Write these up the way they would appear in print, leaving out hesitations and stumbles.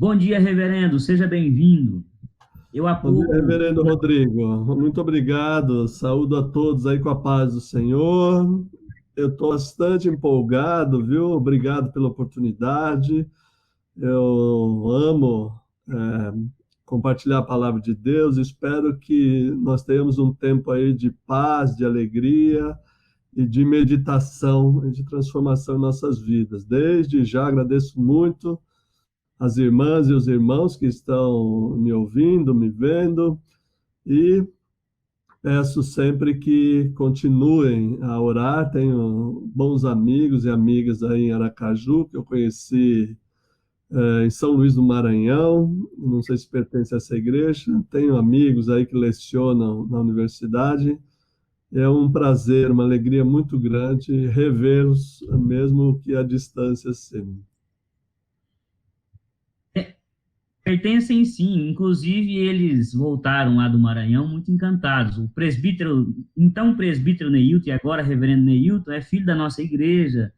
Bom dia, reverendo, seja bem-vindo. Eu há Bom dia, pouco, reverendo Rodrigo. Muito obrigado. Saúdo a todos aí com a paz do Senhor. Eu estou bastante empolgado, viu? Obrigado pela oportunidade. Eu amo, é, compartilhar a palavra de Deus. Espero que nós tenhamos um tempo aí de paz, de alegria e de meditação e de transformação em nossas vidas. Desde já agradeço muito as irmãs e os irmãos que estão me ouvindo, me vendo. E peço sempre que continuem a orar. Tenho bons amigos e amigas aí em Aracaju, que eu conheci em São Luís do Maranhão. Não sei se pertence a essa igreja. Tenho amigos aí que lecionam na universidade. É um prazer, uma alegria muito grande revê-los, mesmo que à distância, sim. pertencem sim, inclusive eles voltaram lá do Maranhão muito encantados. O presbítero, então presbítero Neilton, e agora reverendo Neilton, é filho da nossa igreja,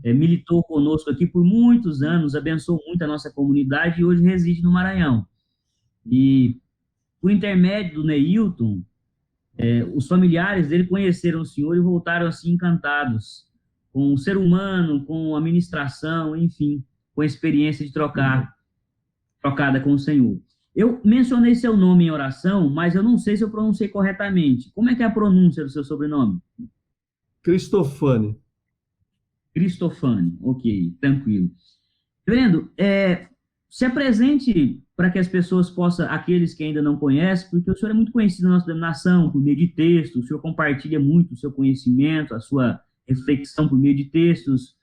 militou conosco aqui por muitos anos, abençoou muito a nossa comunidade e hoje reside no Maranhão. E por intermédio do Neilton, os familiares dele conheceram o Senhor e voltaram assim encantados com o ser humano, com a ministração, enfim, com a experiência de trocada com o Senhor. Eu mencionei seu nome em oração, mas eu não sei se eu pronunciei corretamente. Como é que é a pronúncia do seu sobrenome? Cristofani. Cristofani, ok, tranquilo. Vendo, se apresente para que as pessoas possam, aqueles que ainda não conhecem, porque o senhor é muito conhecido na nossa denominação, por meio de textos, o senhor compartilha muito o seu conhecimento, a sua reflexão por meio de textos,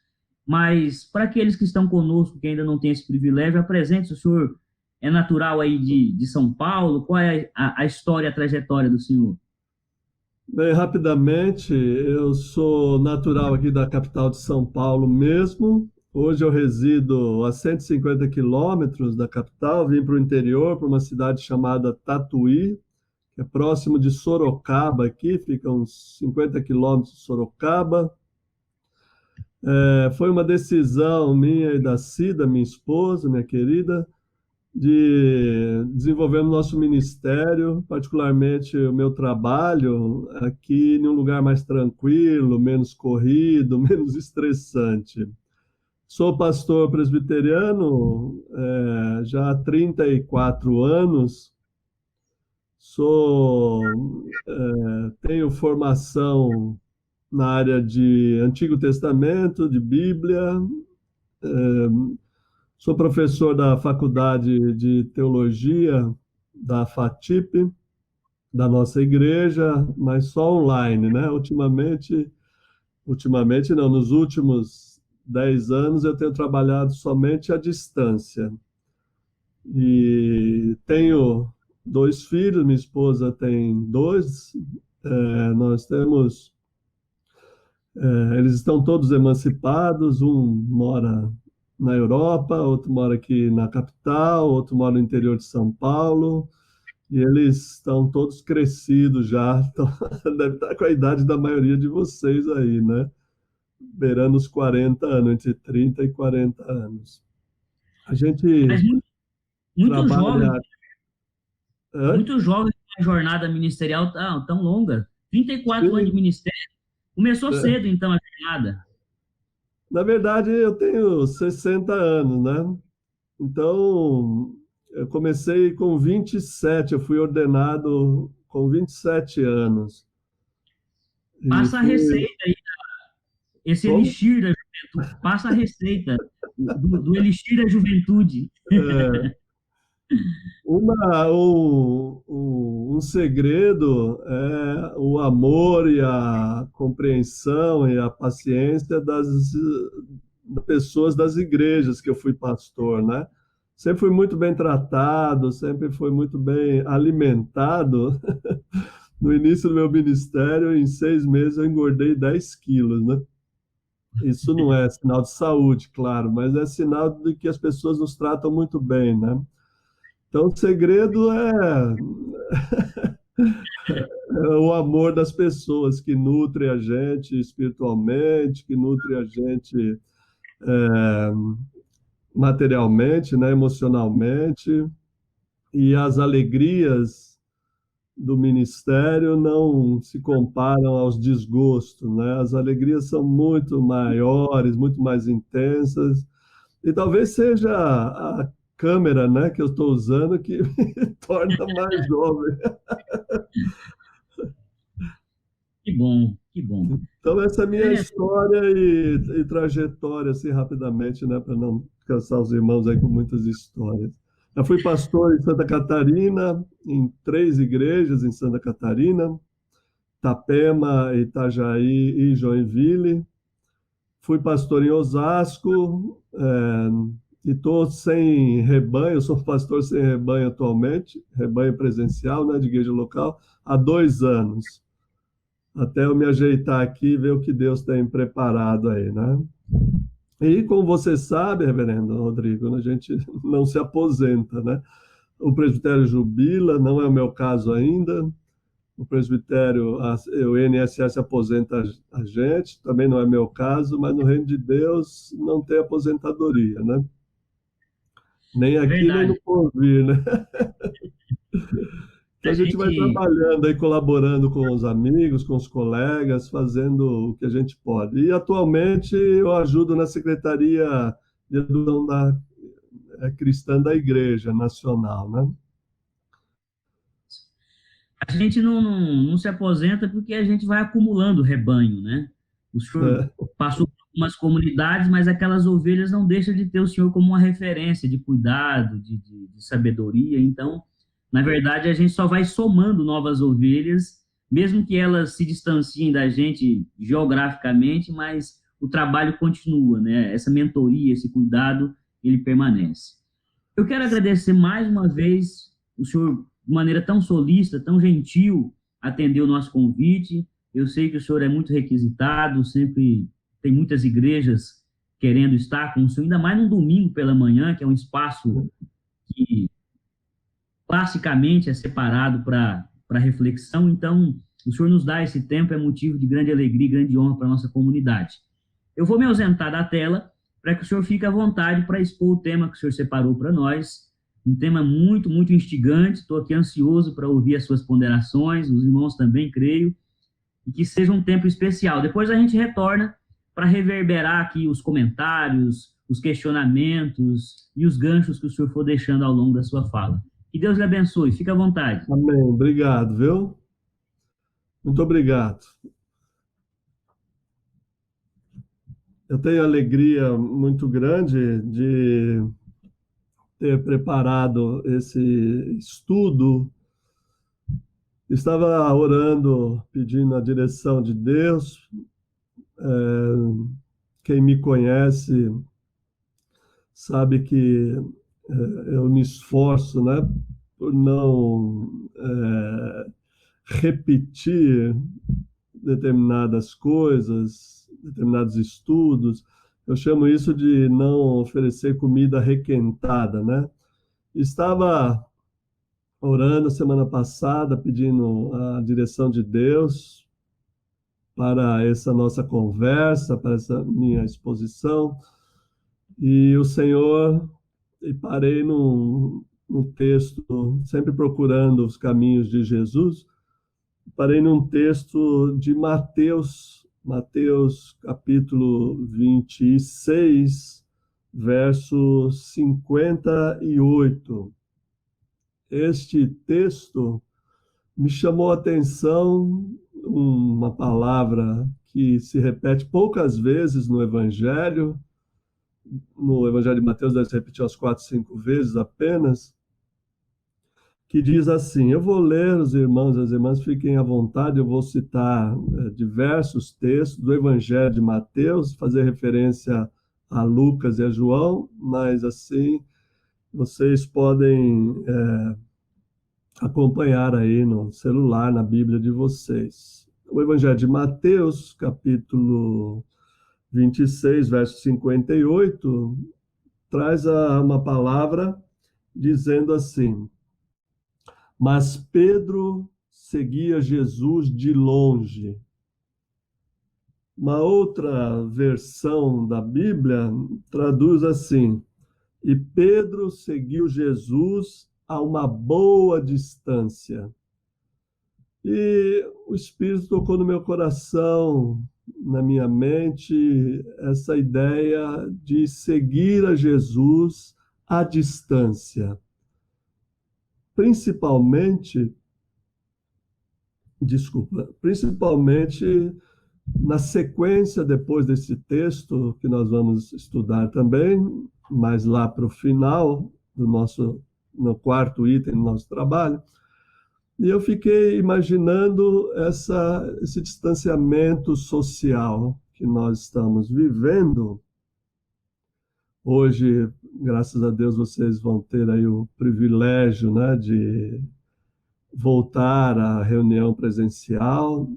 mas para aqueles que estão conosco, que ainda não têm esse privilégio, apresente-se, o senhor é natural aí de São Paulo, qual é a história, a trajetória do senhor? Bem, rapidamente, eu sou natural aqui da capital de São Paulo mesmo. Hoje eu resido a 150 quilômetros da capital, vim para o interior, para uma cidade chamada Tatuí, que é próximo de Sorocaba aqui, fica uns 50 quilômetros de Sorocaba. Foi uma decisão minha e da Cida, minha esposa, minha querida, de desenvolvermos nosso ministério, particularmente o meu trabalho aqui em um lugar mais tranquilo, menos corrido, menos estressante. Sou pastor presbiteriano já há 34 anos, tenho formação na área de Antigo Testamento, de Bíblia, sou professor da Faculdade de Teologia da FATIP, da nossa igreja, mas só online, né? Ultimamente não, nos últimos 10 anos eu tenho trabalhado somente à distância. E tenho dois filhos, minha esposa tem dois, nós temos, eles estão todos emancipados, um mora na Europa, outro mora aqui na capital, outro mora no interior de São Paulo, e eles estão todos crescidos já, então, deve estar com a idade da maioria de vocês aí, né? Beirando os 40 anos, entre 30 e 40 anos. A gente Mas muito jovem, trabalha. Hã? muito jovem na jornada ministerial tão longa. 34 anos de Sim, ministério. Começou né? cedo, então, a jornada. Na verdade, eu tenho 60 anos, né? Então, eu comecei com 27, eu fui ordenado com 27 anos. E Passa a fui. receita aí, esse Como? elixir da juventude. Passa a receita do elixir da juventude. É, um segredo é o amor e a compreensão e a paciência das pessoas das igrejas que eu fui pastor, né? Sempre fui muito bem tratado, sempre fui muito bem alimentado. No início do meu ministério, em 6 meses, eu engordei 10 quilos, né? Isso não é sinal de saúde, claro, mas é sinal de que as pessoas nos tratam muito bem, né? Então, o segredo é o amor das pessoas que nutre a gente espiritualmente, que nutre a gente materialmente, né, emocionalmente, e as alegrias do ministério não se comparam aos desgostos, né? As alegrias são muito maiores, muito mais intensas, e talvez seja a câmera, né, que eu estou usando que me torna mais jovem. Que bom, que bom. Então, essa é a minha É, história e trajetória, assim, rapidamente, né, para não cansar os irmãos aí com muitas histórias. Eu fui pastor em Santa Catarina, em 3 igrejas em Santa Catarina, Itapema, Itajaí e Joinville. Fui pastor em Osasco, e estou sem rebanho, sou pastor sem rebanho atualmente, rebanho presencial, né, de igreja local, há 2 anos. Até eu me ajeitar aqui e ver o que Deus tem preparado aí, né? E como você sabe, reverendo Rodrigo, a gente não se aposenta, né? O presbitério jubila, não é o meu caso ainda. O presbitério, o INSS aposenta a gente, também não é meu caso, mas no reino de Deus não tem aposentadoria, né? Nem é aqui, nem verdade. no porvir, né? Então A a gente vai gente, trabalhando aí, colaborando com os amigos, com os colegas, fazendo o que a gente pode. E atualmente eu ajudo na Secretaria de Educação Cristã da Igreja Nacional, né? a gente não se aposenta porque a gente vai acumulando rebanho, né? O senhor É, passou por algumas comunidades, mas aquelas ovelhas não deixam de ter o senhor como uma referência de cuidado, de sabedoria. Então, na verdade, a gente só vai somando novas ovelhas, mesmo que elas se distanciem da gente geograficamente, mas o trabalho continua, né? Essa mentoria, esse cuidado, ele permanece. Eu quero agradecer mais uma vez o senhor, de maneira tão solícita, tão gentil, atendeu o nosso convite. Eu sei que o senhor é muito requisitado, sempre tem muitas igrejas querendo estar com o senhor, ainda mais num domingo pela manhã, que é um espaço que classicamente é separado para reflexão. Então, o senhor nos dá esse tempo, é motivo de grande alegria e grande honra para a nossa comunidade. Eu vou me ausentar da tela para que o senhor fique à vontade para expor o tema que o senhor separou para nós. Um tema muito, muito instigante. Estou aqui ansioso para ouvir as suas ponderações, os irmãos também, creio, e que seja um tempo especial. Depois a gente retorna para reverberar aqui os comentários, os questionamentos e os ganchos que o senhor for deixando ao longo da sua fala. Que Deus lhe abençoe. Fique à vontade. amém. Obrigado, viu? Muito obrigado. Eu tenho alegria muito grande de ter preparado esse estudo. Estava orando, pedindo a direção de Deus. Quem me conhece sabe que eu me esforço, né, por não repetir determinadas coisas, determinados estudos. Eu chamo isso de não oferecer comida requentada, né? Estava orando semana passada, pedindo a direção de Deus para essa nossa conversa, para essa minha exposição, e o Senhor, e parei num texto, sempre procurando os caminhos de Jesus, parei num texto de Mateus, Mateus capítulo 26, verso 58. Este texto me chamou a atenção, uma palavra que se repete poucas vezes no Evangelho de Mateus deve se repetir umas 4, 5 vezes apenas, que diz assim, eu vou ler, os irmãos e as irmãs fiquem à vontade, eu vou citar diversos textos do Evangelho de Mateus, fazer referência a Lucas e a João, mas assim, vocês podem acompanhar aí no celular, na Bíblia de vocês. O Evangelho de Mateus, capítulo 26, verso 58, traz uma palavra dizendo assim, mas Pedro seguia Jesus de longe. Uma outra versão da Bíblia traduz assim, E Pedro seguiu Jesus a uma boa distância. E o Espírito tocou no meu coração, na minha mente, essa ideia de seguir a Jesus à distância. Principalmente na sequência depois desse texto que nós vamos estudar também, mas lá para o final no quarto item do nosso trabalho. E eu fiquei imaginando esse distanciamento social que nós estamos vivendo. Hoje, graças a Deus, vocês vão ter aí o privilégio, né, de voltar à reunião presencial,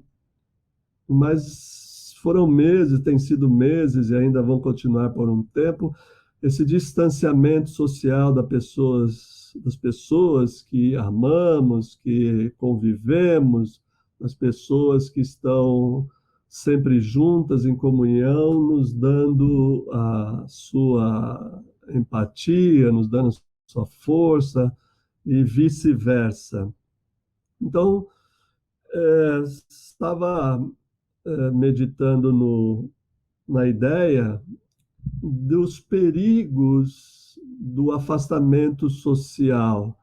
mas foram meses, têm sido meses e ainda vão continuar por um tempo, esse distanciamento social das pessoas que amamos, que convivemos, das pessoas que estão sempre juntas em comunhão, nos dando a sua empatia, nos dando a sua força e vice-versa. Então, estava meditando na ideia dos perigos do afastamento social,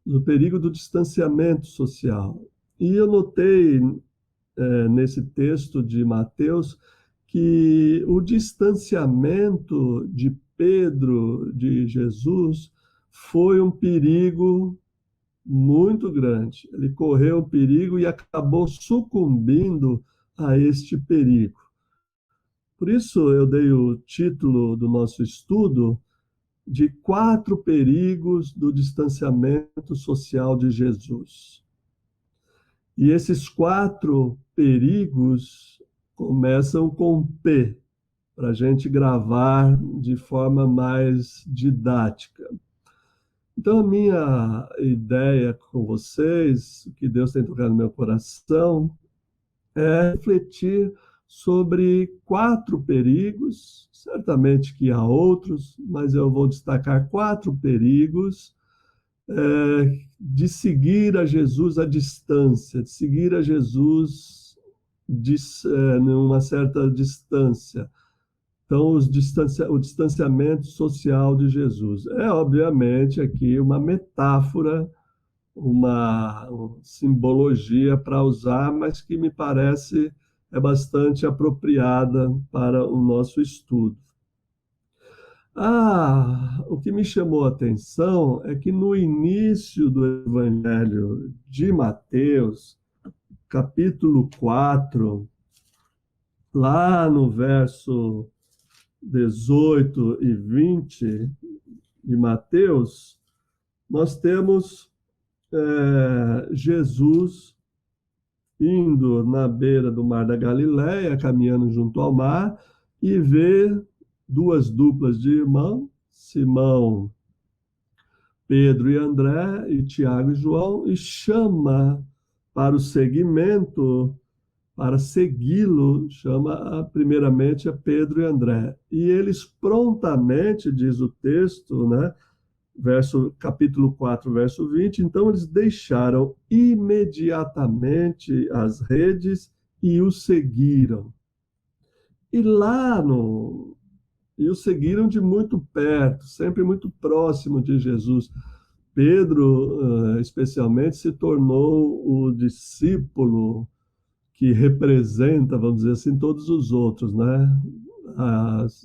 do perigo do distanciamento social. E eu notei nesse texto de Mateus que o distanciamento de Pedro de Jesus foi um perigo muito grande. Ele correu o perigo e acabou sucumbindo a este perigo. Por isso eu dei o título do nosso estudo de 4 perigos do distanciamento social de Jesus. E esses 4 perigos começam com P, para a gente gravar de forma mais didática. Então, a minha ideia com vocês, o que Deus tem tocado no meu coração, é refletir sobre 4 perigos, certamente que há outros, mas eu vou destacar 4 perigos de seguir a Jesus à distância, de seguir a Jesus numa certa distância. Então, o distanciamento social de Jesus. É, obviamente, aqui uma metáfora, uma simbologia para usar, mas que me parece bastante apropriada para o nosso estudo. O que me chamou a atenção é que no início do Evangelho de Mateus, capítulo 4, lá no verso 18 e 20 de Mateus, nós temos Jesus indo na beira do mar da Galileia, caminhando junto ao mar, e vê 2 duplas de irmãos, Simão, Pedro e André, e Tiago e João, e chama para o seguimento, para segui-lo, chama primeiramente a Pedro e André. E eles prontamente, diz o texto, né? Capítulo 4, verso 20, então eles deixaram imediatamente as redes e o seguiram. E o seguiram de muito perto, sempre muito próximo de Jesus. Pedro, especialmente, se tornou o discípulo que representa, vamos dizer assim, todos os outros, né?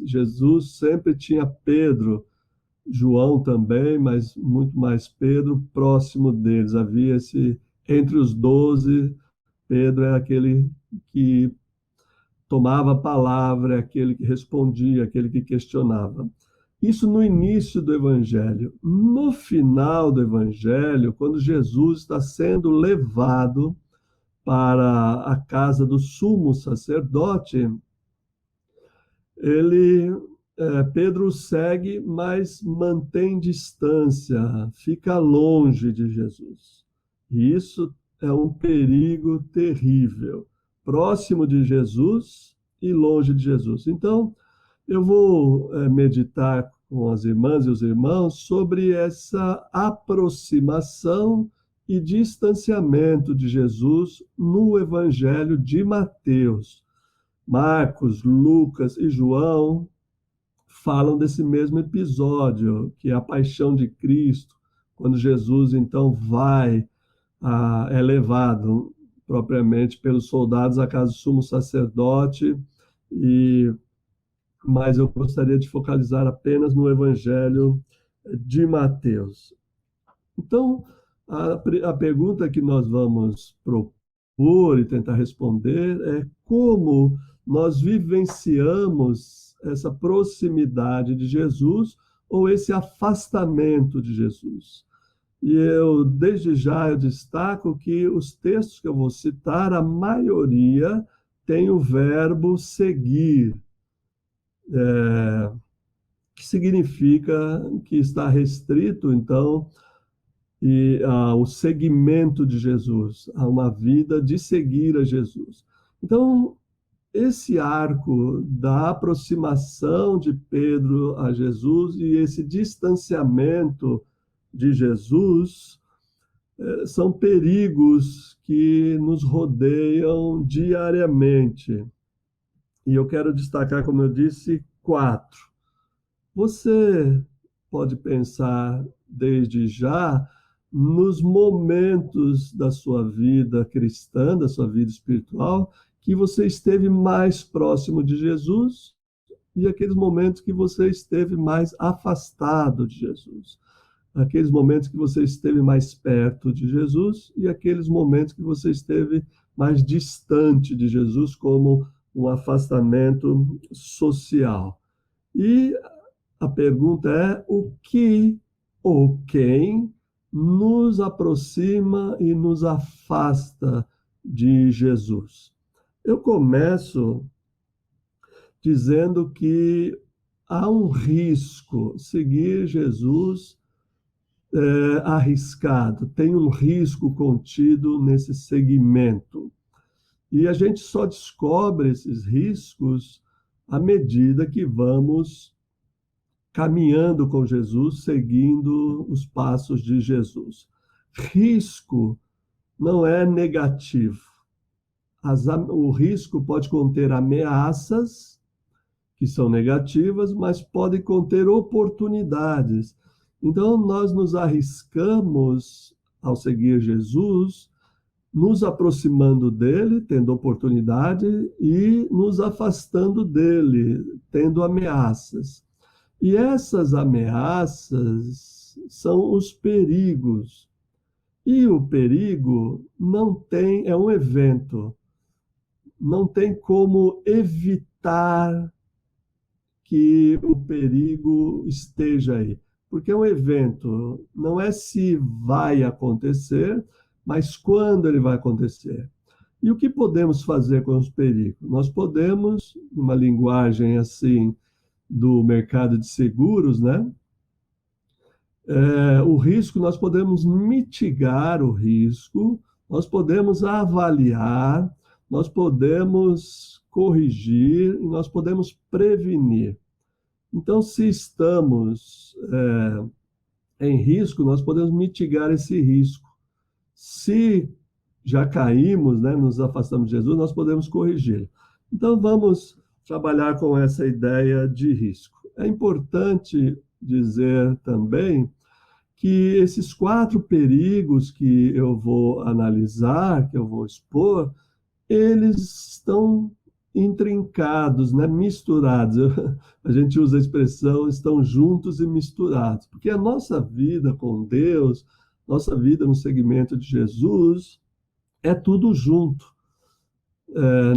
Jesus sempre tinha Pedro, João também, mas muito mais Pedro próximo deles. Havia entre os 12, Pedro era aquele que tomava a palavra, aquele que respondia, aquele que questionava. Isso no início do Evangelho. No final do Evangelho, quando Jesus está sendo levado para a casa do sumo sacerdote, Pedro segue, mas mantém distância, fica longe de Jesus. E isso é um perigo terrível. Próximo de Jesus e longe de Jesus. Então, eu vou meditar com as irmãs e os irmãos sobre essa aproximação e distanciamento de Jesus no Evangelho de Mateus. Marcos, Lucas e João falam desse mesmo episódio, que é a paixão de Cristo, quando Jesus então é levado propriamente pelos soldados à casa do sumo sacerdote, mas eu gostaria de focalizar apenas no Evangelho de Mateus. Então, a pergunta que nós vamos propor e tentar responder é como nós vivenciamos essa proximidade de Jesus ou esse afastamento de Jesus. E desde já, eu destaco que os textos que eu vou citar, a maioria tem o verbo seguir, que significa que está restrito, então, ao seguimento de Jesus, a uma vida de seguir a Jesus. Então, esse arco da aproximação de Pedro a Jesus e esse distanciamento de Jesus são perigos que nos rodeiam diariamente. E eu quero destacar, como eu disse, 4. Você pode pensar desde já nos momentos da sua vida cristã, da sua vida espiritual, que você esteve mais próximo de Jesus e aqueles momentos que você esteve mais afastado de Jesus. Aqueles momentos que você esteve mais perto de Jesus e aqueles momentos que você esteve mais distante de Jesus, como um afastamento social. E a pergunta é o que ou quem nos aproxima e nos afasta de Jesus. Eu começo dizendo que há um risco, seguir Jesus arriscado, tem um risco contido nesse segmento. E a gente só descobre esses riscos à medida que vamos caminhando com Jesus, seguindo os passos de Jesus. Risco não é negativo. O risco pode conter ameaças, que são negativas, mas pode conter oportunidades. Então, nós nos arriscamos ao seguir Jesus, nos aproximando dele, tendo oportunidade, e nos afastando dele, tendo ameaças. E essas ameaças são os perigos. E o perigo é um evento. Não tem como evitar que o perigo esteja aí. Porque é um evento, não é se vai acontecer, mas quando ele vai acontecer. E o que podemos fazer com os perigos? Nós podemos, numa linguagem assim do mercado de seguros, né? O risco, nós podemos mitigar o risco, nós podemos avaliar, nós podemos corrigir e nós podemos prevenir. Então, se estamos em risco, nós podemos mitigar esse risco. Se já caímos, né, nos afastamos de Jesus, nós podemos corrigir. Então, vamos trabalhar com essa ideia de risco. É importante dizer também que esses 4 perigos que eu vou analisar, que eu vou expor, eles estão intrincados, né? Misturados. A gente usa a expressão estão juntos e misturados, porque a nossa vida com Deus, nossa vida no segmento de Jesus, é tudo junto.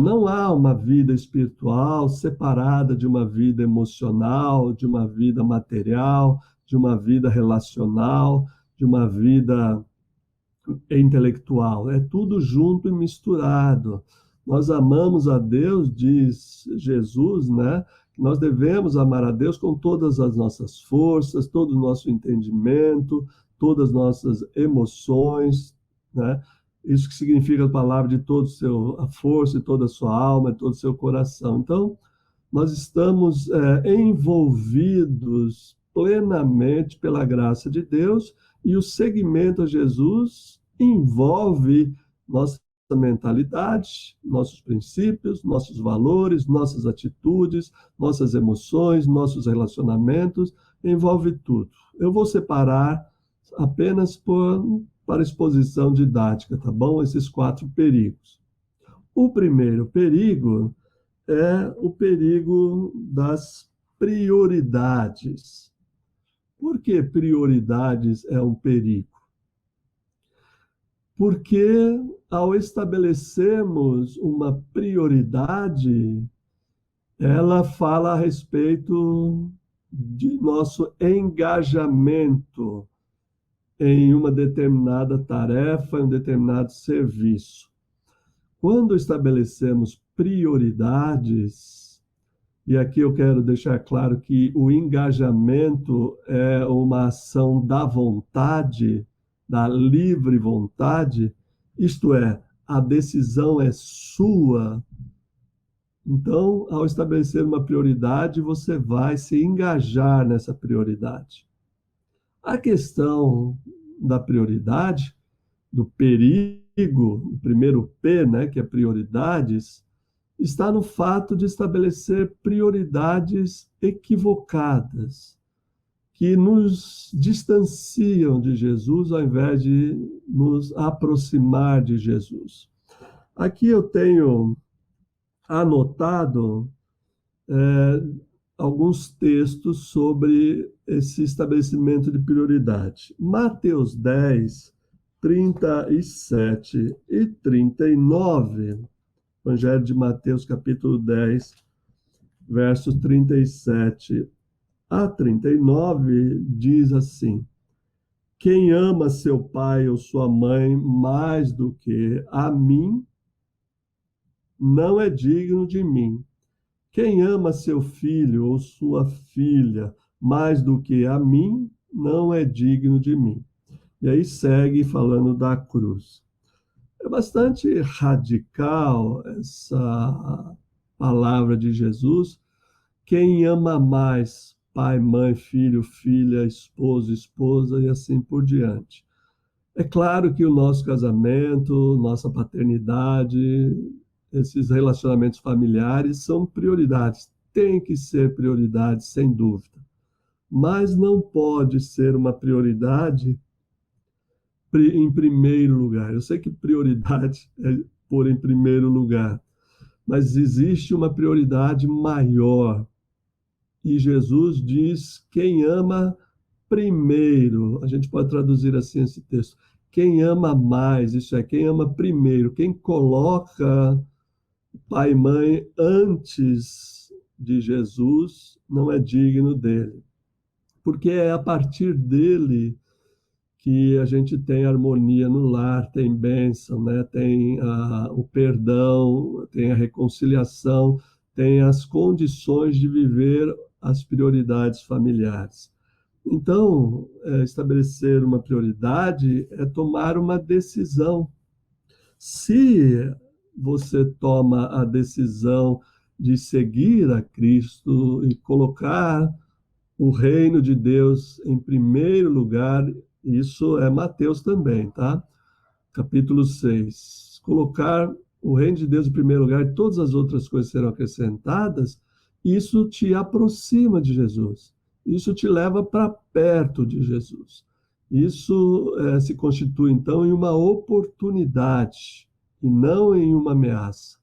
Não há uma vida espiritual separada de uma vida emocional, de uma vida material, de uma vida relacional, de uma vida intelectual. É tudo junto e misturado. Nós amamos a Deus, diz Jesus, né? Nós devemos amar a Deus com todas as nossas forças, todo o nosso entendimento, todas as nossas emoções, né? Isso que significa a palavra de toda a força, de toda a sua alma, de todo o seu coração. Então, nós estamos envolvidos plenamente pela graça de Deus, e o seguimento a Jesus envolve nossa mentalidade, nossos princípios, nossos valores, nossas atitudes, nossas emoções, nossos relacionamentos, envolve tudo. Eu vou separar apenas para exposição didática, tá bom? Esses 4 perigos. O primeiro perigo é o perigo das prioridades. Por que prioridades é um perigo? Porque ao estabelecermos uma prioridade, ela fala a respeito de nosso engajamento em uma determinada tarefa, em um determinado serviço. Quando estabelecemos prioridades, e aqui eu quero deixar claro que o engajamento é uma ação da vontade, da livre vontade, isto é, a decisão é sua. Então, ao estabelecer uma prioridade, você vai se engajar nessa prioridade. A questão da prioridade, do perigo, o primeiro P, né, que é prioridades, está no fato de estabelecer prioridades equivocadas, que nos distanciam de Jesus ao invés de nos aproximar de Jesus. Aqui eu tenho anotado alguns textos sobre esse estabelecimento de prioridade. Mateus 10, 37 e 39, Evangelho de Mateus, capítulo 10, versos 37 a 39, diz assim: quem ama seu pai ou sua mãe mais do que a mim, não é digno de mim. Quem ama seu filho ou sua filha mais do que a mim, não é digno de mim. E aí segue falando da cruz. É bastante radical essa palavra de Jesus. Quem ama mais pai, mãe, filho, filha, esposo, esposa e assim por diante. É claro que o nosso casamento, nossa paternidade, esses relacionamentos familiares são prioridades, tem que ser prioridade, sem dúvida. Mas não pode ser uma prioridade em primeiro lugar. Eu sei que prioridade é pôr em primeiro lugar, mas existe uma prioridade maior. E Jesus diz: quem ama primeiro, a gente pode traduzir assim esse texto, quem ama mais, isso é, quem ama primeiro, quem coloca pai e mãe antes de Jesus, não é digno dele. Porque é a partir dele que a gente tem harmonia no lar, tem bênção, né? Tem o perdão, tem a reconciliação, tem as condições de viver as prioridades familiares. Então, estabelecer uma prioridade é tomar uma decisão. Se você toma a decisão de seguir a Cristo e colocar o reino de Deus em primeiro lugar, isso é Mateus também, tá? Capítulo 6. Colocar o reino de Deus em primeiro lugar e todas as outras coisas serão acrescentadas, isso te aproxima de Jesus. Isso te leva para perto de Jesus. Isso se constitui, então, em uma oportunidade e não em uma ameaça.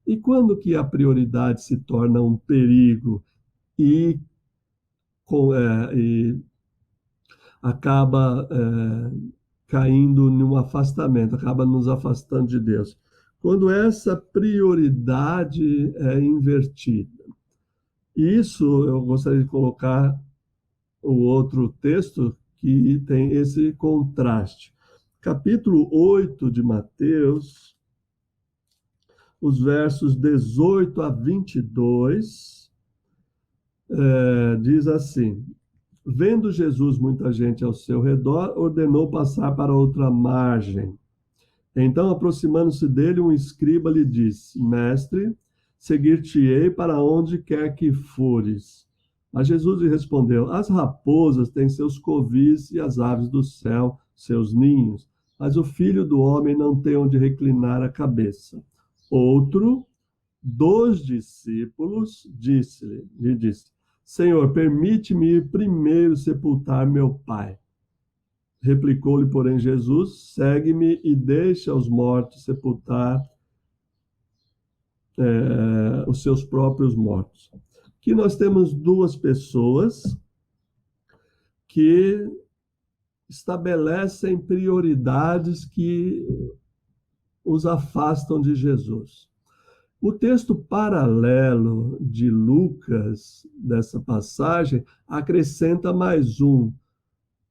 E quando que a prioridade se torna um perigo e acaba caindo num afastamento, acaba nos afastando de Deus? Quando essa prioridade é invertida. Isso eu gostaria de colocar o outro texto que tem esse contraste. Capítulo 8 de Mateus, os versos 18 a 22, diz assim: vendo Jesus muita gente ao seu redor, ordenou passar para outra margem. Então, aproximando-se dele, um escriba lhe disse: mestre, seguir-te-ei para onde quer que fores. Mas Jesus lhe respondeu: as raposas têm seus covis e as aves do céu seus ninhos, mas o filho do homem não tem onde reclinar a cabeça. Outro dos discípulos lhe disse: Senhor, permite-me ir primeiro sepultar meu pai. Replicou-lhe, porém, Jesus: segue-me e deixa os mortos sepultar os seus próprios mortos. Aqui nós temos duas pessoas que estabelecem prioridades que os afastam de Jesus. O texto paralelo de Lucas, dessa passagem, acrescenta mais um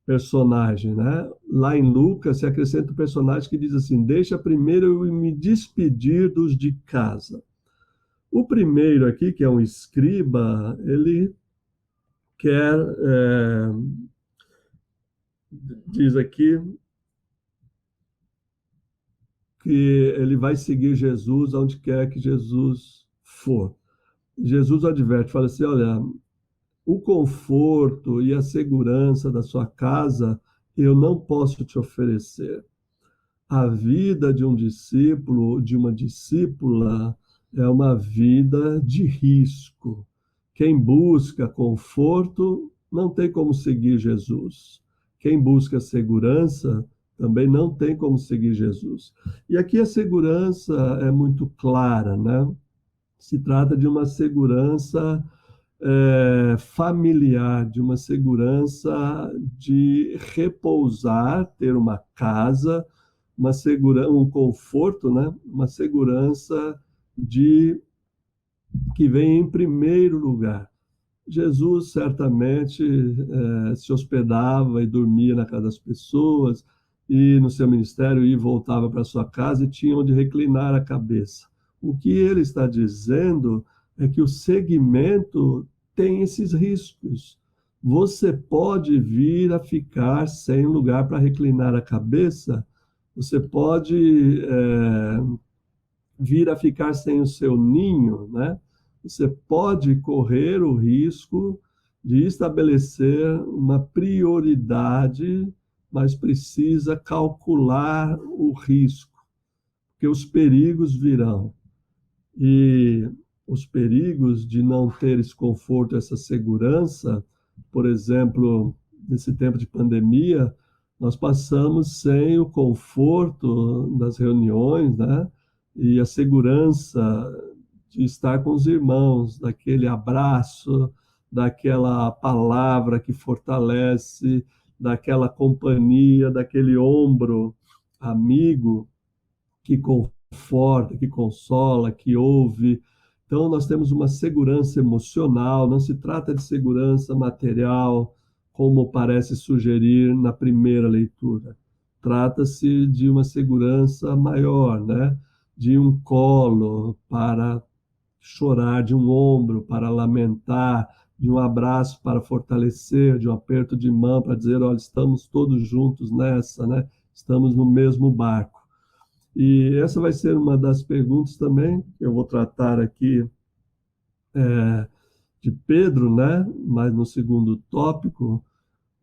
personagem, né? Lá em Lucas se acrescenta um personagem que diz assim: deixa primeiro eu me despedir dos de casa. O primeiro aqui, que é um escriba, ele quer, diz aqui, que ele vai seguir Jesus aonde quer que Jesus for. Jesus adverte, fala assim: olha, o conforto e a segurança da sua casa eu não posso te oferecer. A vida de um discípulo, de uma discípula, é uma vida de risco. Quem busca conforto não tem como seguir Jesus. Quem busca segurança também não tem como seguir Jesus. E aqui a segurança é muito clara, né? Se trata de uma segurança familiar, de uma segurança de repousar, ter uma casa, um conforto, né? Uma segurança que vem em primeiro lugar. Jesus certamente se hospedava e dormia na casa das pessoas, e no seu ministério ia e voltava para sua casa e tinha onde reclinar a cabeça. O que ele está dizendo é que o seguimento tem esses riscos. Você pode vir a ficar sem lugar para reclinar a cabeça, você pode vir a ficar sem o seu ninho, né? Você pode correr o risco de estabelecer uma prioridade, mas precisa calcular o risco, porque os perigos virão. E os perigos de não ter esse conforto, essa segurança, por exemplo, nesse tempo de pandemia, nós passamos sem o conforto das reuniões, né? E a segurança de estar com os irmãos, daquele abraço, daquela palavra que fortalece, daquela companhia, daquele ombro amigo que conforta, que consola, que ouve. Então, nós temos uma segurança emocional, não se trata de segurança material, como parece sugerir na primeira leitura. Trata-se de uma segurança maior, né? De um colo para chorar, de um ombro para lamentar, de um abraço para fortalecer, de um aperto de mão para dizer: olha, estamos todos juntos nessa, né? Estamos no mesmo barco. E essa vai ser uma das perguntas também que eu vou tratar aqui de Pedro, né? Mas no segundo tópico,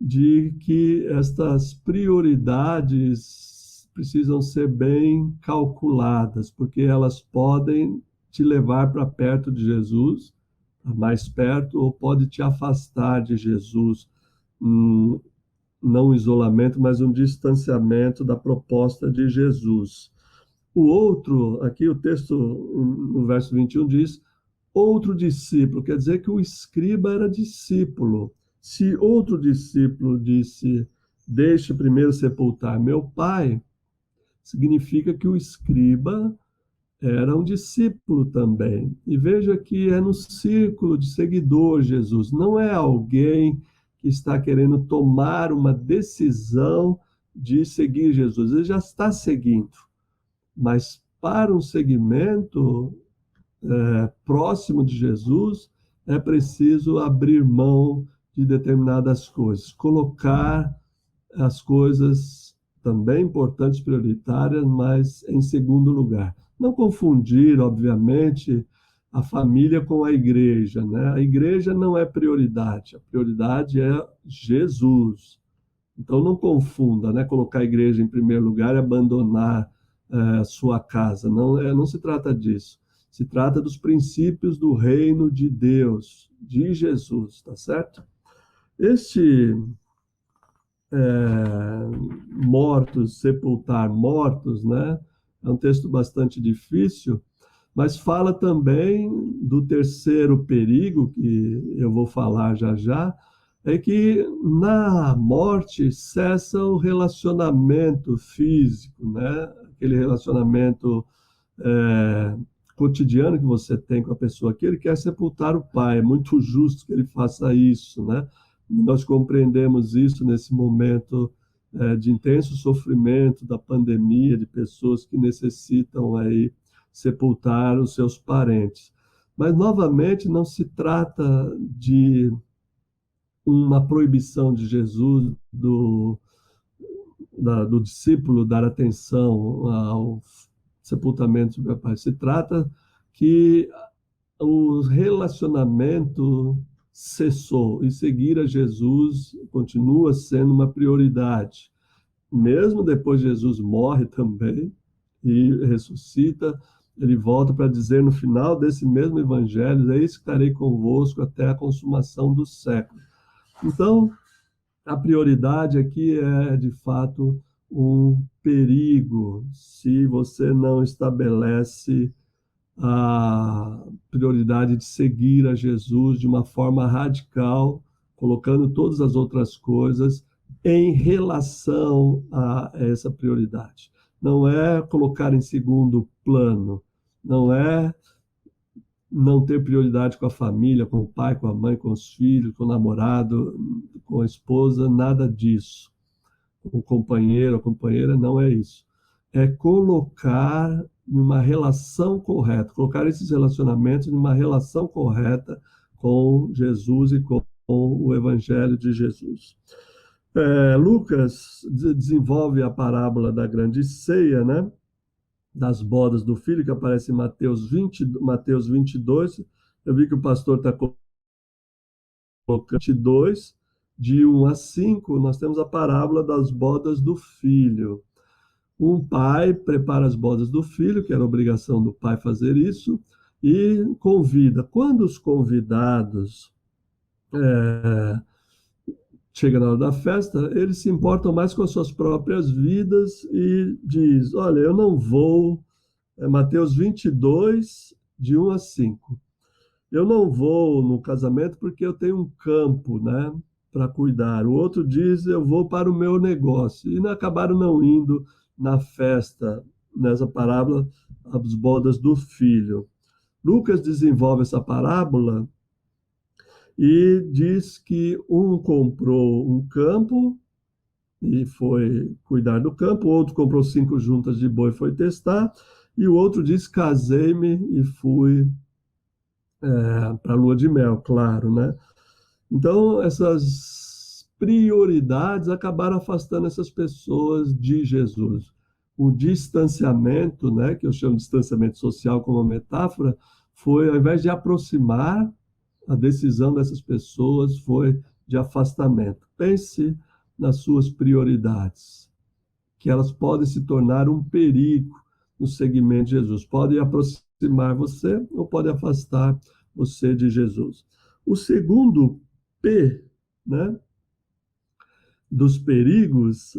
de que estas prioridades precisam ser bem calculadas, porque elas podem te levar para perto de Jesus, mais perto, ou pode te afastar de Jesus, não um isolamento, mas um distanciamento da proposta de Jesus. O outro, aqui o texto no verso 21 diz: outro discípulo, quer dizer que o escriba era discípulo. Se outro discípulo disse: deixe primeiro sepultar meu pai, significa que o escriba era um discípulo também. E veja que é no círculo de seguidor Jesus, não é alguém que está querendo tomar uma decisão de seguir Jesus, ele já está seguindo. Mas para um segmento próximo de Jesus, é preciso abrir mão de determinadas coisas, colocar as coisas também importantes, prioritárias, mas em segundo lugar. Não confundir, obviamente, a família com a igreja, né? A igreja não é prioridade, a prioridade é Jesus. Então não confunda, né? Colocar a igreja em primeiro lugar e abandonar a sua casa. Não, não se trata disso. Se trata dos princípios do reino de Deus, de Jesus, tá certo? Este mortos, sepultar mortos, né? É um texto bastante difícil, mas fala também do terceiro perigo, que eu vou falar já já, é que na morte cessa o relacionamento físico, né? Aquele relacionamento é, cotidiano que você tem com a pessoa que ele quer sepultar o pai. É muito justo que ele faça isso, né? Nós compreendemos isso nesse momento de intenso sofrimento da pandemia, de pessoas que necessitam aí sepultar os seus parentes. Mas, novamente, não se trata de uma proibição de Jesus do discípulo dar atenção ao sepultamento do meu pai. Se trata que o relacionamento cessou e seguir a Jesus continua sendo uma prioridade. Mesmo depois Jesus morre também e ressuscita, ele volta para dizer no final desse mesmo evangelho: eis que estarei convosco até a consumação do século. Então, a prioridade aqui é, de fato, um perigo se você não estabelece a prioridade de seguir a Jesus de uma forma radical, colocando todas as outras coisas em relação a essa prioridade. Não é colocar em segundo plano, não é não ter prioridade com a família, com o pai, com a mãe, com os filhos, com o namorado, com a esposa, nada disso. Com o companheiro, a companheira, não é isso. É colocar numa relação correta, colocar esses relacionamentos numa relação correta com Jesus e com o Evangelho de Jesus. Lucas desenvolve a parábola da grande ceia, né? Das bodas do filho, que aparece em Mateus 22. Eu vi que o pastor está colocando 22, de 1 a 5, nós temos a parábola das bodas do filho. Um pai prepara as bodas do filho, que era obrigação do pai fazer isso, e convida. Quando os convidados chegam na hora da festa, eles se importam mais com as suas próprias vidas e diz: olha, eu não vou, Mateus 22, de 1 a 5. Eu não vou no casamento porque eu tenho um campo, né, para cuidar. O outro diz: eu vou para o meu negócio. E acabaram não indo na festa, nessa parábola, as bodas do filho. Lucas desenvolve essa parábola e diz que um comprou um campo e foi cuidar do campo, o outro comprou 5 juntas de boi e foi testar, e o outro diz: casei-me e fui para a lua de mel, claro, né? Então, essas prioridades acabaram afastando essas pessoas de Jesus. O distanciamento, né, que eu chamo de distanciamento social como metáfora, foi, ao invés de aproximar, a decisão dessas pessoas foi de afastamento. Pense nas suas prioridades, que elas podem se tornar um perigo no seguimento de Jesus. Podem aproximar você ou podem afastar você de Jesus. O segundo P, né, dos perigos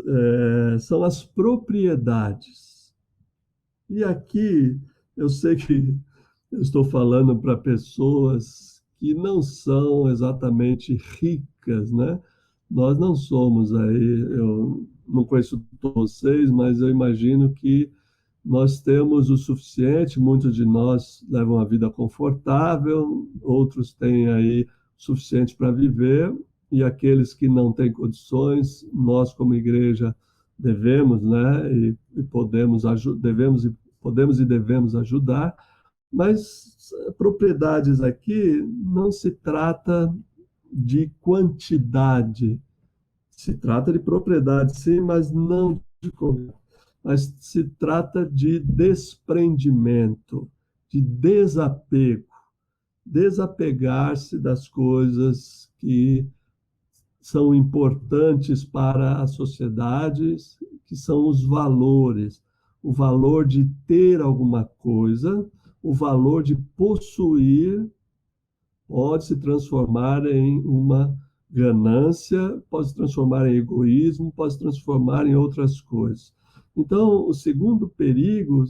são as propriedades. E aqui eu sei que eu estou falando para pessoas que não são exatamente ricas, né? Nós não somos aí, eu não conheço todos vocês, mas eu imagino que nós temos o suficiente, muitos de nós levam uma vida confortável, outros têm aí o suficiente para viver, e aqueles que não têm condições, nós como igreja devemos, né, e podemos e devemos ajudar, mas propriedades aqui não se trata de quantidade, se trata de propriedade, sim, mas não de quantidade. Mas se trata de desprendimento, de desapego. desapegar-se das coisas que são importantes para as sociedades, que são os valores. O valor de ter alguma coisa, o valor de possuir, pode se transformar em uma ganância, pode se transformar em egoísmo, pode se transformar em outras coisas. Então, o segundo perigo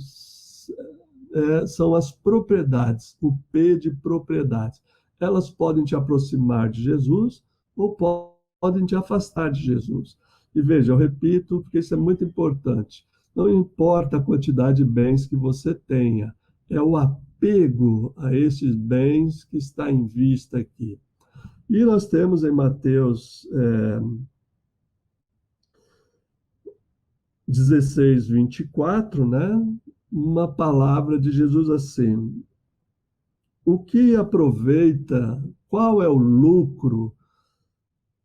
são as propriedades, o P de propriedades. Elas podem te aproximar de Jesus ou podem te afastar de Jesus. E veja, eu repito, porque isso é muito importante. Não importa a quantidade de bens que você tenha, é o apego a esses bens que está em vista aqui. E nós temos em Mateus 16, 24, né, uma palavra de Jesus assim: o que aproveita, qual é o lucro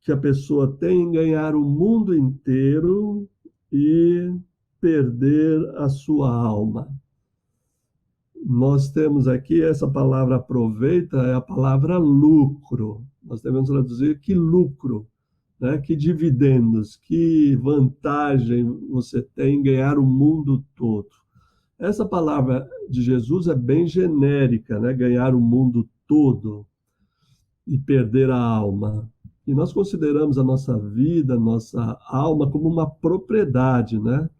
que a pessoa tem em ganhar o mundo inteiro e perder a sua alma? Nós temos aqui essa palavra aproveita, é a palavra lucro. Nós devemos traduzir que lucro, né? Que dividendos, que vantagem você tem em ganhar o mundo todo. Essa palavra de Jesus é bem genérica, né? Ganhar o mundo todo e perder a alma. E nós consideramos a nossa vida, a nossa alma como uma propriedade, né?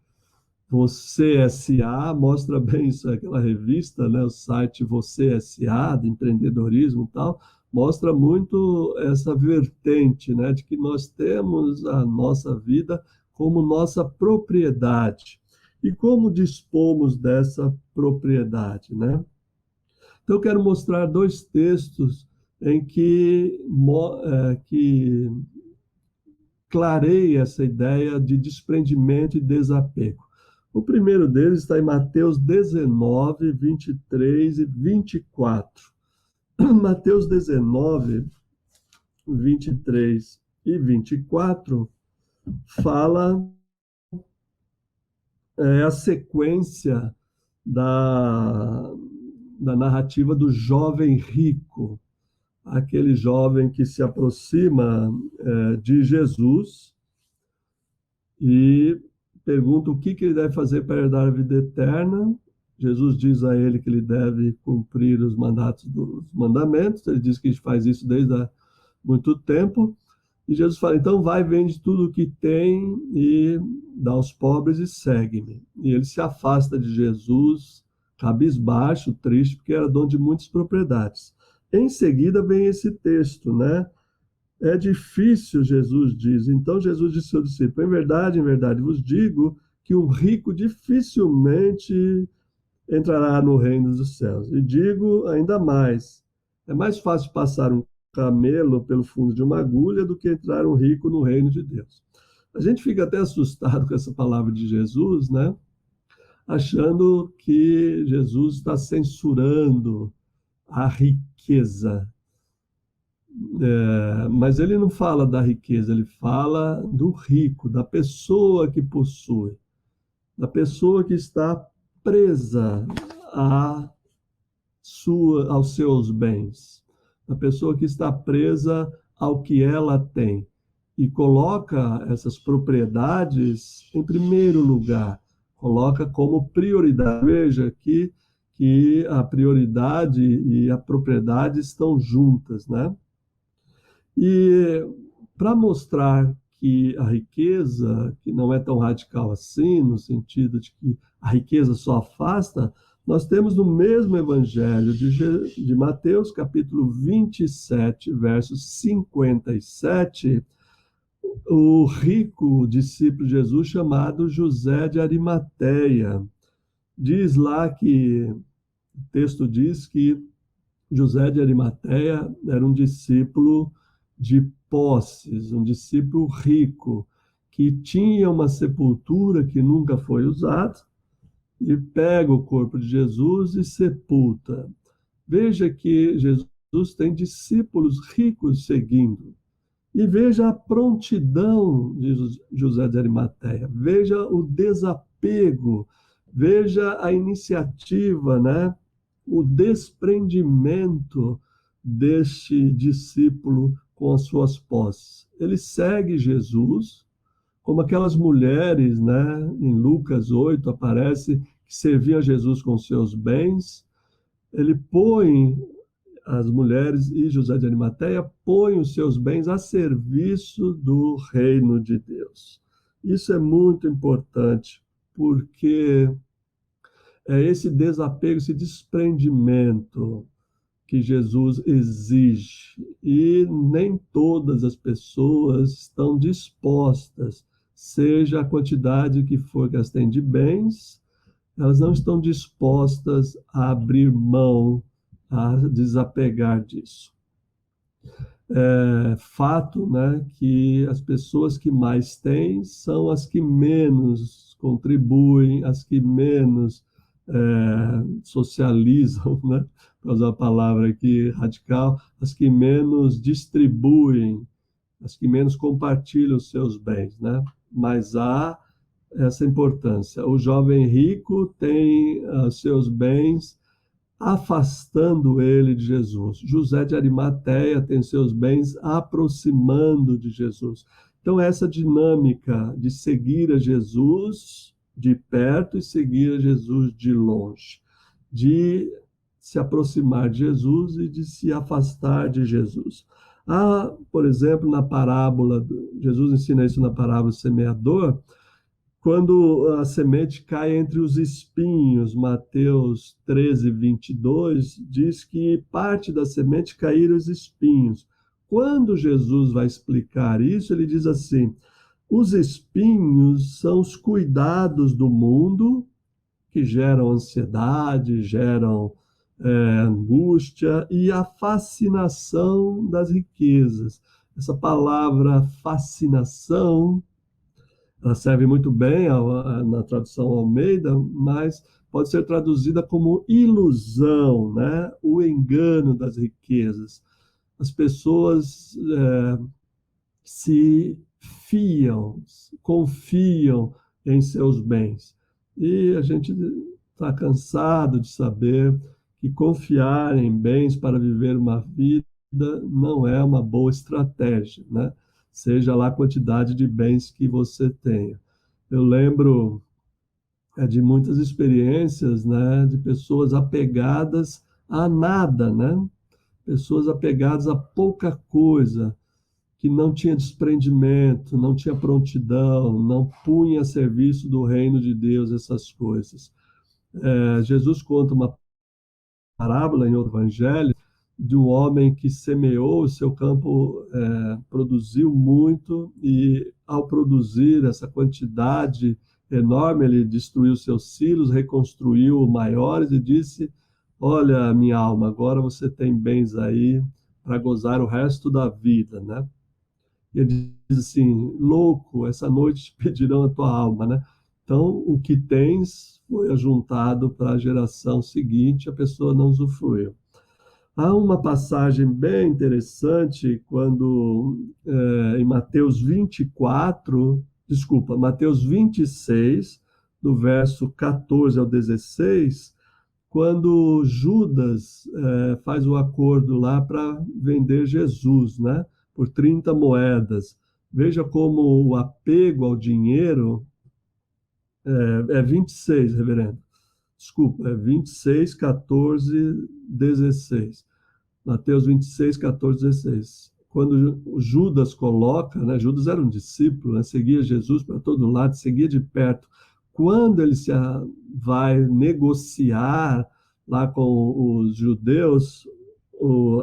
Você S.A. mostra bem isso, aquela revista, né? O site Você S.A. de empreendedorismo e tal, mostra muito essa vertente, né? De que nós temos a nossa vida como nossa propriedade. E como dispomos dessa propriedade, né? Então, eu quero mostrar dois textos em que clareia essa ideia de desprendimento e desapego. O primeiro deles está em Mateus 19, 23 e 24. Mateus 19, 23 e 24 fala a sequência da narrativa do jovem rico, aquele jovem que se aproxima de Jesus e pergunta o que ele deve fazer para herdar a vida eterna. Jesus diz a ele que ele deve cumprir os mandamentos. Ele diz que faz isso desde há muito tempo. E Jesus fala, então vai, vende tudo o que tem e dá aos pobres e segue-me. E ele se afasta de Jesus, cabisbaixo, triste, porque era dono de muitas propriedades. Em seguida vem esse texto, né? É difícil, Jesus diz. Então Jesus disse ao seu discípulo, em verdade vos digo que um rico dificilmente entrará no reino dos céus. E digo ainda mais, é mais fácil passar um camelo pelo fundo de uma agulha do que entrar um rico no reino de Deus. A gente fica até assustado com essa palavra de Jesus, né? Achando que Jesus está censurando a riqueza. Mas ele não fala da riqueza, ele fala do rico, da pessoa que possui, da pessoa que está presa aos seus bens, da pessoa que está presa ao que ela tem e coloca essas propriedades em primeiro lugar, coloca como prioridade. Veja que a prioridade e a propriedade estão juntas, né? E para mostrar que a riqueza, que não é tão radical assim, no sentido de que a riqueza só afasta, nós temos no mesmo evangelho de Mateus, capítulo 27, verso 57, o rico discípulo de Jesus chamado José de Arimateia. Diz lá que, o texto diz que José de Arimateia era um discípulo de posses, um discípulo rico, que tinha uma sepultura que nunca foi usada, e pega o corpo de Jesus e sepulta. Veja que Jesus tem discípulos ricos seguindo. E veja a prontidão de José de Arimateia, veja o desapego, veja a iniciativa, né? O desprendimento deste discípulo com as suas posses. Ele segue Jesus, como aquelas mulheres, né, em Lucas 8 aparece, que serviam a Jesus com seus bens. Ele põe as mulheres e José de Arimateia põem os seus bens a serviço do reino de Deus. Isso é muito importante, porque é esse desapego, esse desprendimento que Jesus exige. E nem todas as pessoas estão dispostas, seja a quantidade que for que elas têm de bens, elas não estão dispostas a abrir mão, a desapegar disso. É fato, né, que as pessoas que mais têm são as que menos contribuem, as que menos socializam, né, para usar a palavra aqui radical, as que menos distribuem, as que menos compartilham os seus bens, né? Mas há essa importância. O jovem rico tem seus bens afastando ele de Jesus. José de Arimateia tem seus bens aproximando de Jesus. Então, essa dinâmica de seguir a Jesus de perto e seguir a Jesus de longe, de se aproximar de Jesus e de se afastar de Jesus. Há, por exemplo, na parábola, Jesus ensina isso na parábola do semeador, quando a semente cai entre os espinhos, Mateus 13, 22, diz que parte da semente caíram os espinhos. Quando Jesus vai explicar isso, ele diz assim: os espinhos são os cuidados do mundo, que geram ansiedade, geram angústia, e a fascinação das riquezas. Essa palavra fascinação, ela serve muito bem na tradução Almeida, mas pode ser traduzida como ilusão, né? O engano das riquezas. As pessoas se fiam, confiam em seus bens. E a gente está cansado de saber que confiar em bens para viver uma vida não é uma boa estratégia, né? Seja lá a quantidade de bens que você tenha. Eu lembro de muitas experiências, né, de pessoas apegadas a nada, né? Pessoas apegadas a pouca coisa, que não tinha desprendimento, não tinha prontidão, não punha a serviço do reino de Deus essas coisas. Jesus conta uma parábola em outro evangelho de um homem que semeou, o seu campo produziu muito, e ao produzir essa quantidade enorme, ele destruiu seus silos, reconstruiu maiores e disse: olha, minha alma, agora você tem bens aí para gozar o resto da vida, né? E ele diz assim: louco, essa noite te pedirão a tua alma, né? Então, o que tens foi ajuntado para a geração seguinte, a pessoa não usufruiu. Há uma passagem bem interessante quando em Mateus 24, desculpa, Mateus 26, do verso 14 ao 16, quando Judas faz o acordo lá para vender Jesus, né, por 30 moedas. Veja como o apego ao dinheiro 26, reverendo. Desculpa, 26, 14, 16. Mateus 26, 14, 16. Quando Judas coloca, né, Judas era um discípulo, né, seguia Jesus para todo lado, seguia de perto. Quando ele vai negociar lá com os judeus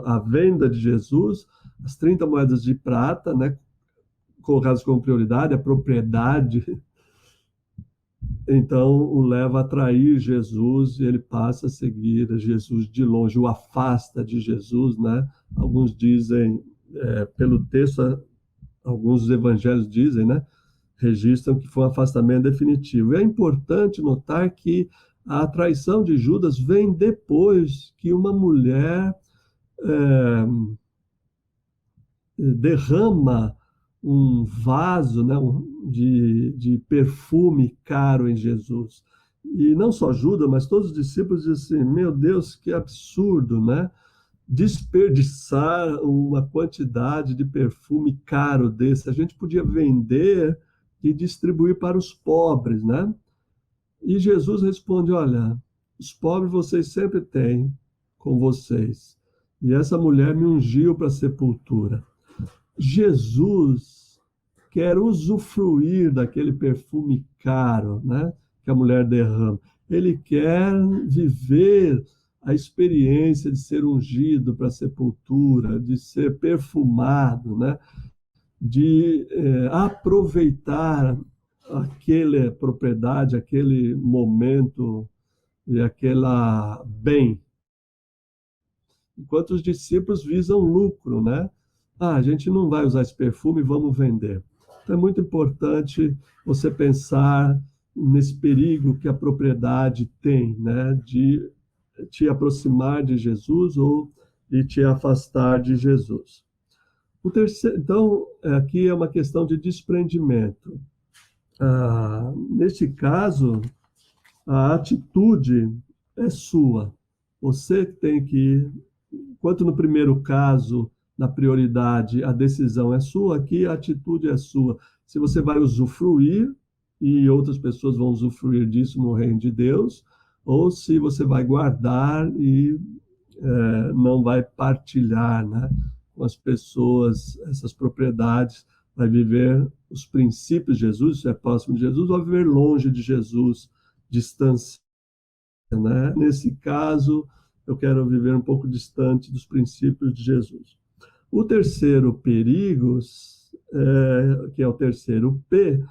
a venda de Jesus, as 30 moedas de prata, né, colocadas como prioridade, a propriedade, então o leva a trair Jesus e ele passa a seguir a Jesus de longe, o afasta de Jesus, né? Alguns dizem, pelo texto, alguns evangelhos dizem, né? Registram que foi um afastamento definitivo. E é importante notar que a traição de Judas vem depois que uma mulher derrama um vaso, né, de perfume caro em Jesus. E não só Judas, mas todos os discípulos dizem assim: meu Deus, que absurdo, né? desperdiçar uma quantidade de perfume caro desse. A gente podia vender e distribuir para os pobres, né? E Jesus responde: olha, os pobres vocês sempre têm com vocês. E essa mulher me ungiu para a sepultura. Jesus quer usufruir daquele perfume caro, né, que a mulher derrama. Ele quer viver a experiência de ser ungido para a sepultura, de ser perfumado, né, de aproveitar aquela propriedade, aquele momento e aquela bem, enquanto os discípulos visam lucro, né? Ah, a gente não vai usar esse perfume, vamos vender. Então é muito importante você pensar nesse perigo que a propriedade tem, né? De te aproximar de Jesus ou de te afastar de Jesus. O terceiro, então, aqui é uma questão de desprendimento. Neste caso, a atitude é sua. Você tem que, enquanto no primeiro caso, na prioridade, a decisão é sua, aqui a atitude é sua. Se você vai usufruir e outras pessoas vão usufruir disso no reino de Deus, ou se você vai guardar e não vai partilhar, né, com as pessoas essas propriedades, vai viver os princípios de Jesus, se é próximo de Jesus, ou vai viver longe de Jesus, distância, né? Nesse caso, eu quero viver um pouco distante dos princípios de Jesus. O terceiro perigo, que é o terceiro P,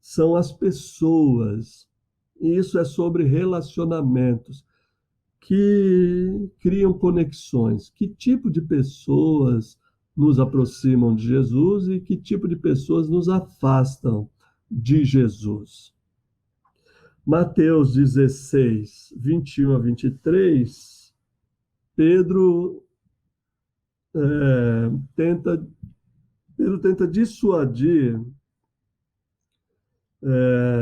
são as pessoas. E isso é sobre relacionamentos que criam conexões. Que tipo de pessoas nos aproximam de Jesus e que tipo de pessoas nos afastam de Jesus? Mateus 16, 21 a 23, Pedro tenta dissuadir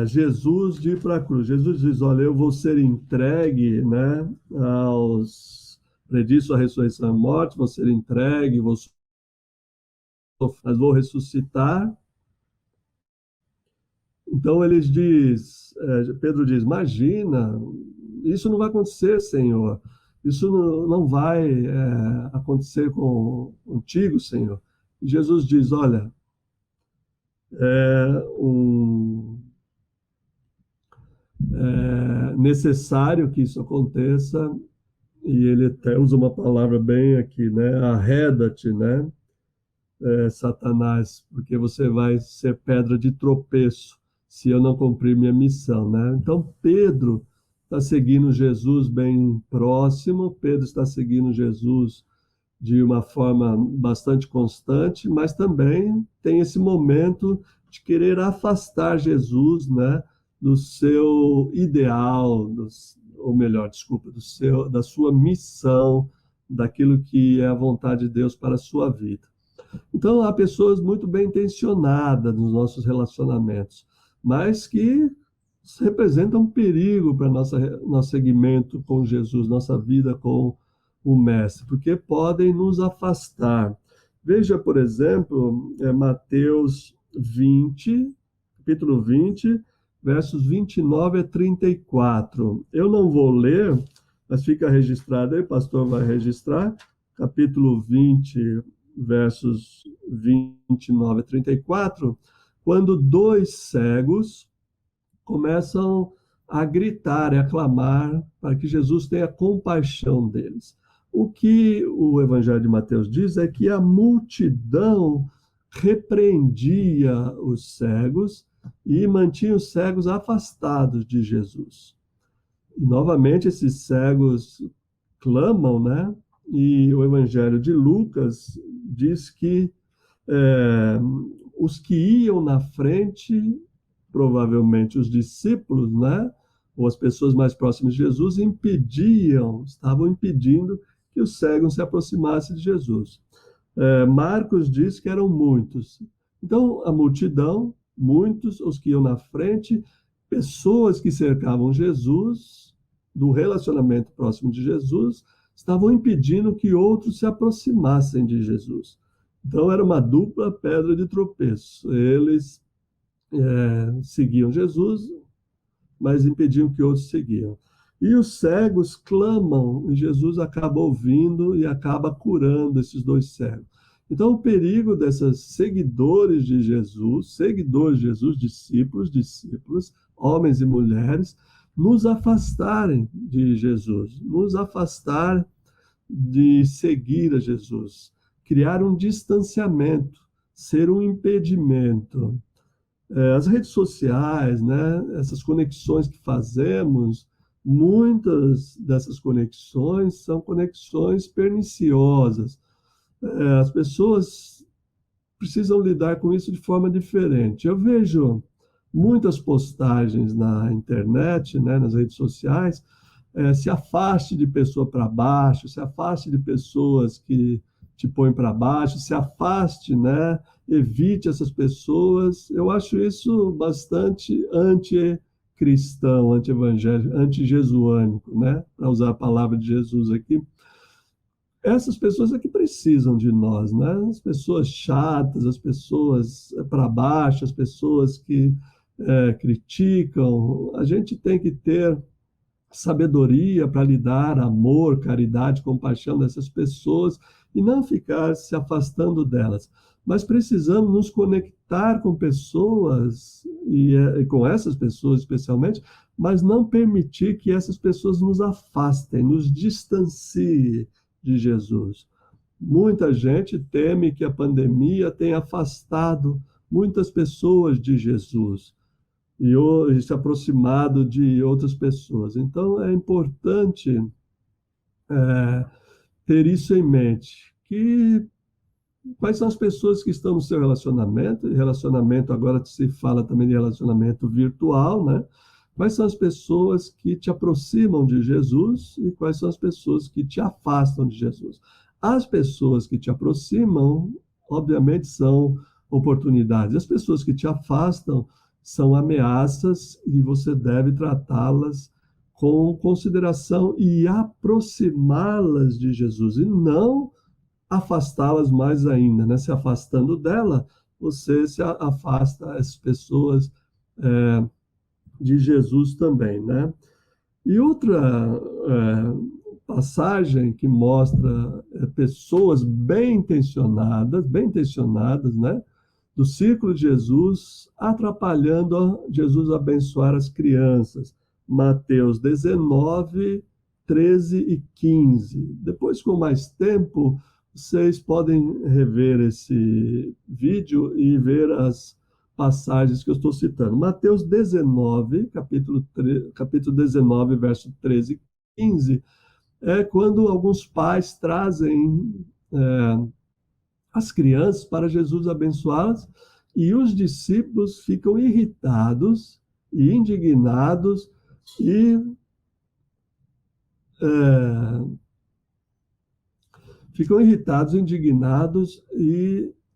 Jesus de ir para a cruz. Jesus diz: olha, eu vou ser entregue, né, prediço a ressurreição e a morte, vou ser entregue, mas vou ressuscitar. Então Pedro diz: imagina, isso não vai acontecer, Senhor. Isso não vai acontecer contigo, Senhor. E Jesus diz: olha, é necessário que isso aconteça, e ele até usa uma palavra bem aqui, né? Arreda-te, né, Satanás, porque você vai ser pedra de tropeço se eu não cumprir minha missão, né? Então, Pedro está seguindo Jesus bem próximo, Pedro está seguindo Jesus de uma forma bastante constante, mas também tem esse momento de querer afastar Jesus, né, do seu ideal, ou melhor, desculpa, da sua missão, daquilo que é a vontade de Deus para a sua vida. Então, há pessoas muito bem intencionadas nos nossos relacionamentos, mas que representam um perigo para nosso seguimento com Jesus, nossa vida com o Mestre, porque podem nos afastar. Veja, por exemplo, Mateus 20, capítulo 20, versos 29 a 34. Eu não vou ler, mas fica registrado aí, o pastor vai registrar, capítulo 20, versos 29 a 34, quando dois cegos começam a gritar e a clamar para que Jesus tenha compaixão deles. O que o Evangelho de Mateus diz é que a multidão repreendia os cegos e mantinha os cegos afastados de Jesus. E, novamente, esses cegos clamam, né? E o Evangelho de Lucas diz que os que iam na frente, provavelmente os discípulos, né, ou as pessoas mais próximas de Jesus, estavam impedindo que os cegos se aproximassem de Jesus. Marcos diz que eram muitos. Então, a multidão, muitos, os que iam na frente, pessoas que cercavam Jesus, do relacionamento próximo de Jesus, estavam impedindo que outros se aproximassem de Jesus. Então, era uma dupla pedra de tropeço. Eles seguiam Jesus, mas impediam que outros seguiam. E os cegos clamam, e Jesus acaba ouvindo e acaba curando esses dois cegos. Então, o perigo desses seguidores de Jesus, discípulos, homens e mulheres, nos afastarem de Jesus, nos afastar de seguir a Jesus, criar um distanciamento, ser um impedimento. As redes sociais, né, essas conexões que fazemos, muitas dessas conexões são conexões perniciosas. As pessoas precisam lidar com isso de forma diferente. Eu vejo muitas postagens na internet, né, nas redes sociais, se afaste de pessoa para baixo, se afaste de pessoas que te põem para baixo, se afaste, né, evite essas pessoas. Eu acho isso bastante anticristão, anti-evangélico, anti-jesuânico, né, para usar a palavra de Jesus aqui. Essas pessoas é que precisam de nós, né? As pessoas chatas, as pessoas para baixo, as pessoas que criticam. A gente tem que ter sabedoria para lidar, amor, caridade, compaixão dessas pessoas e não ficar se afastando delas. Mas precisamos nos conectar com pessoas, e com essas pessoas especialmente, mas não permitir que essas pessoas nos afastem, nos distanciem de Jesus. Muita gente teme que a pandemia tenha afastado muitas pessoas de Jesus e se aproximado de outras pessoas. Então, é importante ter isso em mente, que quais são as pessoas que estão no seu relacionamento, e relacionamento agora se fala também de relacionamento virtual, né? Quais são as pessoas que te aproximam de Jesus e quais são as pessoas que te afastam de Jesus? As pessoas que te aproximam, obviamente, são oportunidades. As pessoas que te afastam são ameaças e você deve tratá-las com consideração e aproximá-las de Jesus e não afastá-las mais ainda, né? Se afastando dela, você se afasta as pessoas de Jesus também, né? E outra passagem que mostra pessoas bem intencionadas, né? Do círculo de Jesus, atrapalhando Jesus abençoar as crianças. Mateus 19, 13 e 15. Depois, com mais tempo, vocês podem rever esse vídeo e ver as passagens que eu estou citando. Mateus 19, capítulo 19, verso 13 e 15, é quando alguns pais trazem as crianças para Jesus abençoá-las e os discípulos ficam irritados e indignados e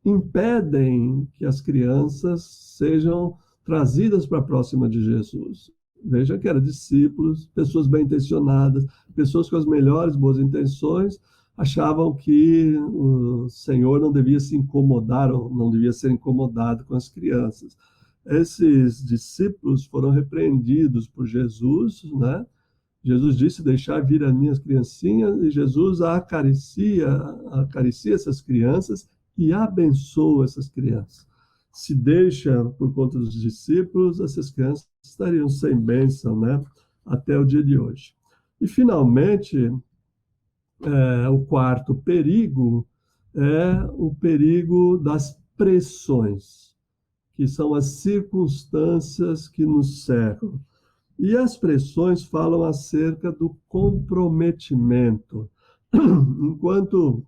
impedem que as crianças sejam trazidas para próxima de Jesus. Veja que eram discípulos, pessoas bem intencionadas, pessoas com as melhores boas intenções, achavam que o Senhor não devia se incomodar, ou não devia ser incomodado com as crianças. Esses discípulos foram repreendidos por Jesus, né? Jesus disse, deixar vir as minhas criancinhas, e Jesus acaricia essas crianças e abençoa essas crianças. Se deixa por conta dos discípulos, essas crianças estariam sem bênção, né? Até o dia de hoje. E, finalmente, o quarto perigo é o perigo das pressões, que são as circunstâncias que nos cercam. E as pressões falam acerca do comprometimento. Enquanto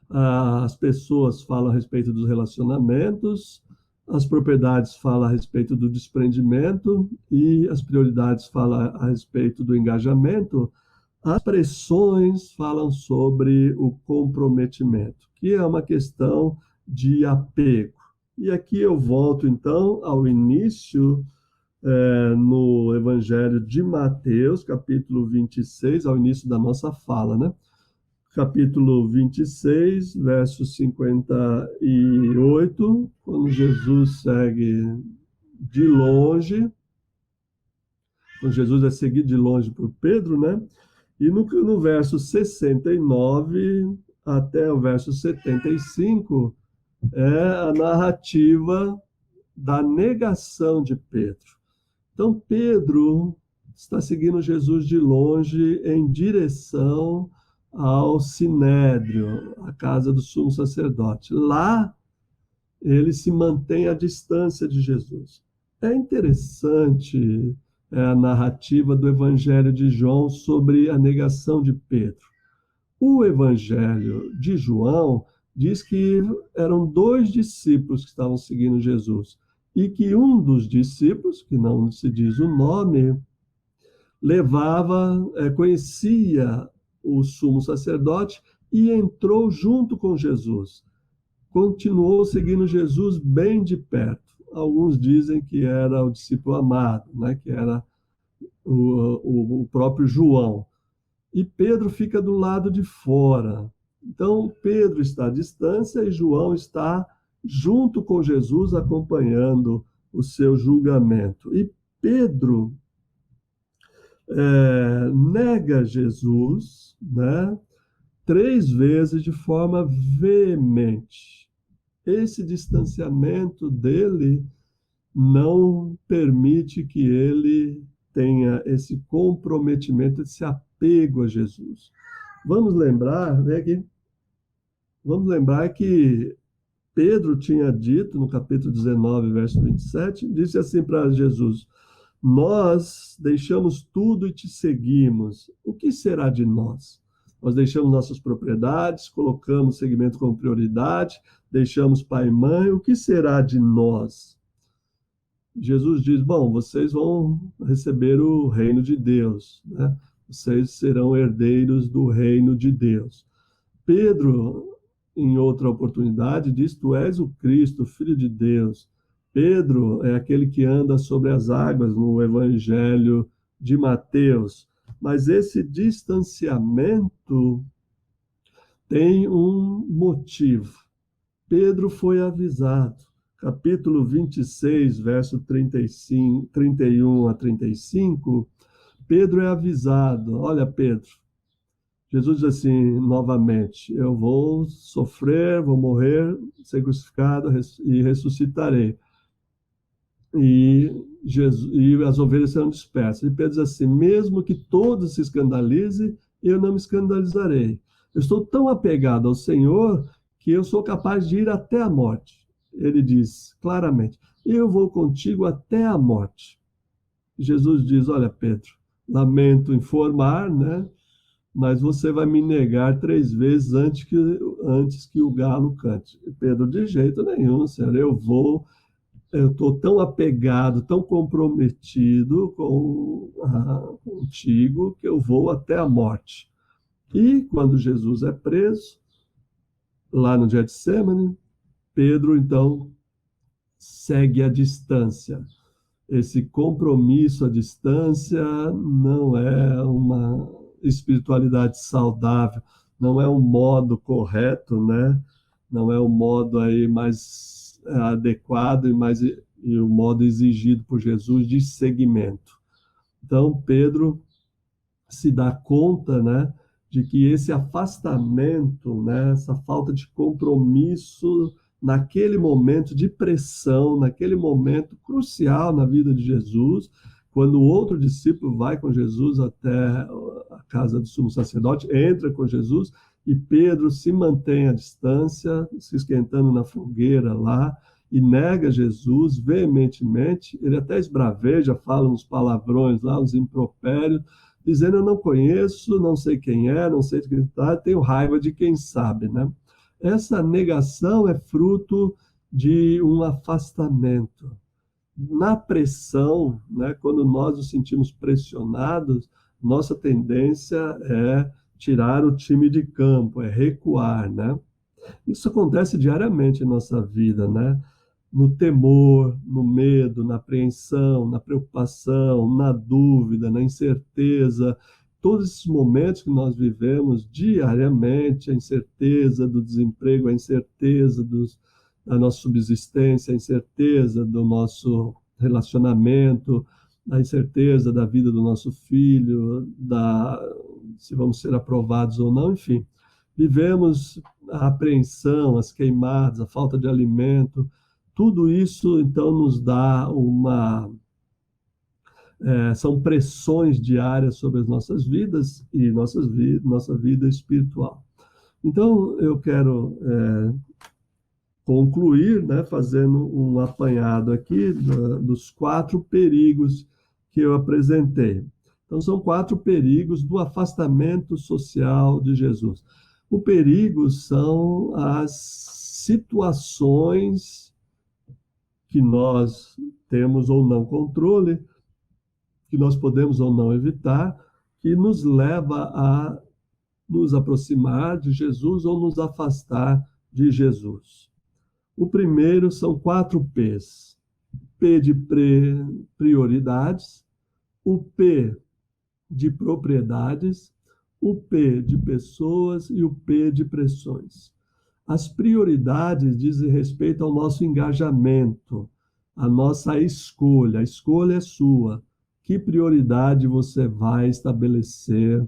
as pessoas falam a respeito dos relacionamentos, as propriedades falam a respeito do desprendimento e as prioridades falam a respeito do engajamento, as pressões falam sobre o comprometimento, que é uma questão de apego. E aqui eu volto, então, ao início no Evangelho de Mateus, capítulo 26, ao início da nossa fala, né? Capítulo 26, verso 58, quando Jesus segue de longe, quando Jesus é seguido de longe por Pedro, né? E no verso 69 até o verso 75 é a narrativa da negação de Pedro. Então, Pedro está seguindo Jesus de longe em direção ao Sinédrio, a casa do sumo sacerdote. Lá, ele se mantém à distância de Jesus. É interessante a narrativa do Evangelho de João sobre a negação de Pedro. O Evangelho de João diz que eram 2 discípulos que estavam seguindo Jesus e que um dos discípulos, que não se diz o nome, conhecia o sumo sacerdote e entrou junto com Jesus. Continuou seguindo Jesus bem de perto. Alguns dizem que era o discípulo amado, né? Que era o próprio João. E Pedro fica do lado de fora. Então, Pedro está à distância e João está junto com Jesus, acompanhando o seu julgamento. E Pedro nega Jesus, né, 3 vezes de forma veemente. Esse distanciamento dele não permite que ele tenha esse comprometimento, esse apego a Jesus. Vamos lembrar, né, que Pedro tinha dito no capítulo 19, verso 27, disse assim para Jesus: nós deixamos tudo e te seguimos. O que será de nós? Nós deixamos nossas propriedades, colocamos segmento como prioridade, deixamos pai e mãe. O que será de nós? Jesus diz: bom, vocês vão receber o reino de Deus, né? Vocês serão herdeiros do reino de Deus. Pedro, em outra oportunidade, diz: tu és o Cristo, filho de Deus. Pedro é aquele que anda sobre as águas no Evangelho de Mateus. Mas esse distanciamento tem um motivo. Pedro foi avisado. Capítulo 26, verso 35, 31 a 35, Pedro é avisado. Olha, Pedro, Jesus diz assim novamente: eu vou sofrer, vou morrer, ser crucificado e ressuscitarei. E as ovelhas serão dispersas. E Pedro diz assim: mesmo que todos se escandalizem, eu não me escandalizarei. Eu estou tão apegado ao Senhor que eu sou capaz de ir até a morte. Ele diz claramente: eu vou contigo até a morte. Jesus diz: olha, Pedro, lamento informar, né? Mas você vai me negar 3 vezes antes que o galo cante. E Pedro: de jeito nenhum, Senhor, eu estou tão apegado, tão comprometido contigo, que eu vou até a morte. E quando Jesus é preso, lá no Getsemane, Pedro, então, segue a distância. Esse compromisso à distância não é uma espiritualidade saudável, não é um modo correto, né? Não é o modo aí mais adequado e o modo exigido por Jesus de seguimento. Então, Pedro se dá conta, né, de que esse afastamento, né, essa falta de compromisso naquele momento de pressão, naquele momento crucial na vida de Jesus, quando o outro discípulo vai com Jesus até a casa do sumo sacerdote, entra com Jesus, e Pedro se mantém à distância, se esquentando na fogueira lá, e nega Jesus veementemente. Ele até esbraveja, fala uns palavrões lá, uns impropérios, dizendo: eu não conheço, não sei quem é, não sei de quem está, tenho raiva de quem sabe, né? Essa negação é fruto de um afastamento. Na pressão, né, quando nós nos sentimos pressionados, nossa tendência é tirar o time de campo, é recuar, né? Isso acontece diariamente em nossa vida, né? no temor, no medo, na apreensão, na preocupação, na dúvida, na incerteza. Todos esses momentos que nós vivemos diariamente, a incerteza do desemprego, a incerteza da nossa subsistência, a incerteza do nosso relacionamento, a incerteza da vida do nosso filho, se vamos ser aprovados ou não, enfim. Vivemos a apreensão, as queimadas, a falta de alimento. Tudo isso, então, nos dá são pressões diárias sobre as nossas vidas e nossa vida espiritual. Então, eu quero concluir, né, fazendo um apanhado aqui dos 4 perigos que eu apresentei. Então, são 4 perigos do afastamento social de Jesus. O perigo são as situações que nós temos ou não controle, que nós podemos ou não evitar, que nos leva a nos aproximar de Jesus ou nos afastar de Jesus. O primeiro são 4 P's. P de prioridades, o P de propriedades, o P de pessoas e o P de pressões. As prioridades dizem respeito ao nosso engajamento, à nossa escolha. A escolha é sua. Que prioridade você vai estabelecer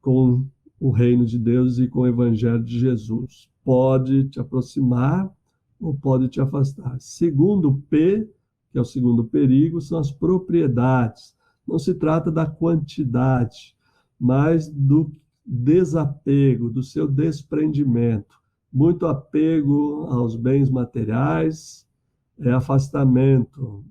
com o reino de Deus e com o evangelho de Jesus? Pode te aproximar ou pode te afastar. Segundo P, que é o segundo perigo, são as propriedades. Não se trata da quantidade, mas do desapego, do seu desprendimento. Muito apego aos bens materiais é afastamento,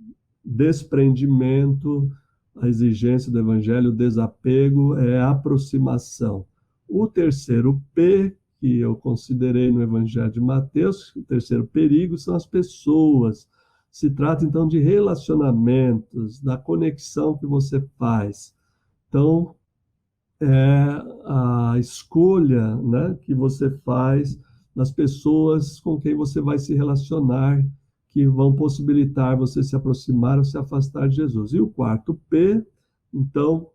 desprendimento, a exigência do evangelho, o desapego é aproximação. O terceiro P, que eu considerei no evangelho de Mateus, o terceiro perigo são as pessoas. Se trata, então, de relacionamentos, da conexão que você faz. Então, é a escolha, né, que você faz das pessoas com quem você vai se relacionar, que vão possibilitar você se aproximar ou se afastar de Jesus. E o quarto P, então,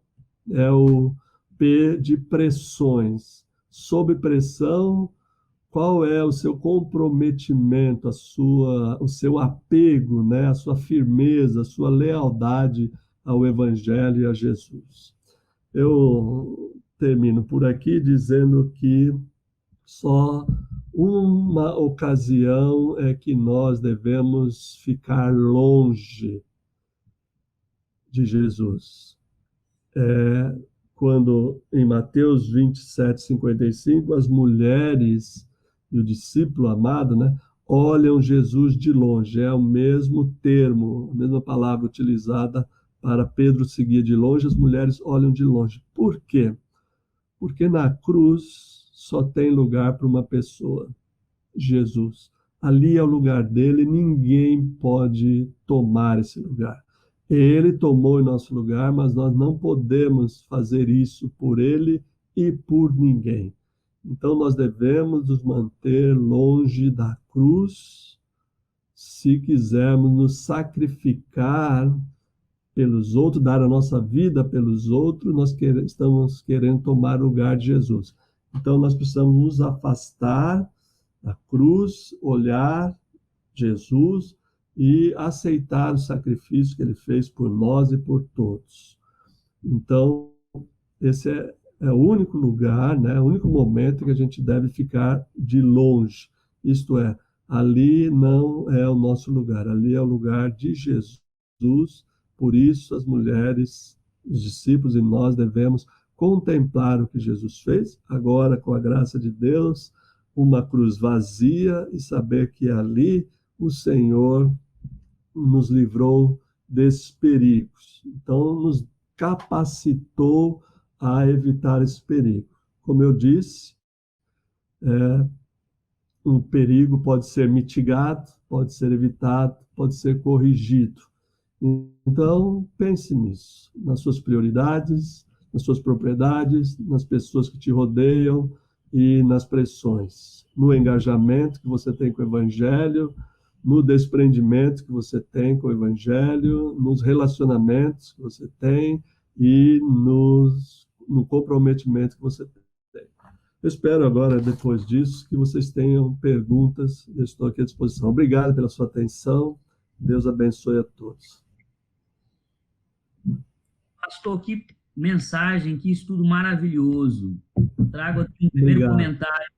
é o P de pressões. Sob pressão, qual é o seu comprometimento, o seu apego, né, a sua firmeza, a sua lealdade ao Evangelho e a Jesus. Eu termino por aqui dizendo que só uma ocasião é que nós devemos ficar longe de Jesus. Quando em Mateus 27:55, as mulheres e o discípulo amado, né, olham Jesus de longe. É o mesmo termo, a mesma palavra utilizada para Pedro seguir de longe, as mulheres olham de longe. Por quê? Porque na cruz só tem lugar para uma pessoa, Jesus. Ali é o lugar dele, ninguém pode tomar esse lugar. Ele tomou em nosso lugar, mas nós não podemos fazer isso por ele e por ninguém. Então nós devemos nos manter longe da cruz, se quisermos nos sacrificar pelos outros, dar a nossa vida pelos outros, nós estamos querendo tomar o lugar de Jesus. Então nós precisamos nos afastar da cruz, olhar Jesus e aceitar o sacrifício que ele fez por nós e por todos. Então, esse é o único lugar, né, o único momento que a gente deve ficar de longe. Isto é, ali não é o nosso lugar, ali é o lugar de Jesus. Por isso, as mulheres, os discípulos e nós devemos contemplar o que Jesus fez, agora, com a graça de Deus, uma cruz vazia, e saber que ali o Senhor nos livrou desses perigos. Então, nos capacitou a evitar esse perigo. Como eu disse, um perigo pode ser mitigado, pode ser evitado, pode ser corrigido. Então, pense nisso, nas suas prioridades, nas suas propriedades, nas pessoas que te rodeiam e nas pressões, no engajamento que você tem com o Evangelho, no desprendimento que você tem com o Evangelho, nos relacionamentos que você tem e no comprometimento que você tem. Eu espero agora, depois disso, que vocês tenham perguntas. Eu estou aqui à disposição. Obrigado pela sua atenção. Deus abençoe a todos. Pastor, que mensagem, que estudo maravilhoso. Trago aqui um primeiro comentário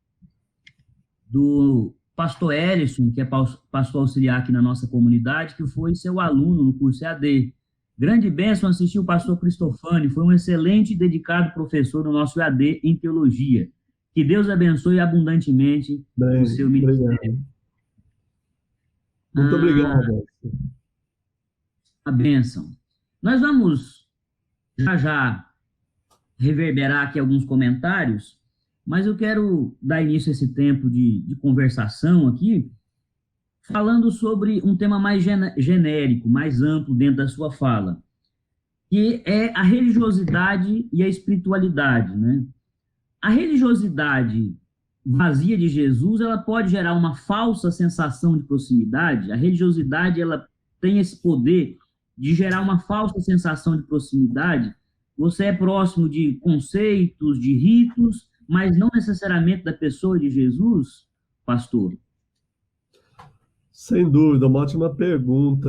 do pastor Ellison, que é pastor auxiliar aqui na nossa comunidade, que foi seu aluno no curso EAD. Grande bênção assistir o pastor Cristofani, foi um excelente e dedicado professor no nosso EAD em teologia. Que Deus abençoe abundantemente o seu ministério. Muito obrigado. A bênção. Nós vamos já reverberar aqui alguns comentários, mas eu quero dar início a esse tempo de conversação aqui, falando sobre um tema mais genérico, mais amplo dentro da sua fala, que é a religiosidade e a espiritualidade, né? A religiosidade vazia de Jesus, ela pode gerar uma falsa sensação de proximidade. A religiosidade, ela tem esse poder de gerar uma falsa sensação de proximidade. Você é próximo de conceitos, de ritos, mas não necessariamente da pessoa de Jesus, pastor? Sem dúvida, uma ótima pergunta.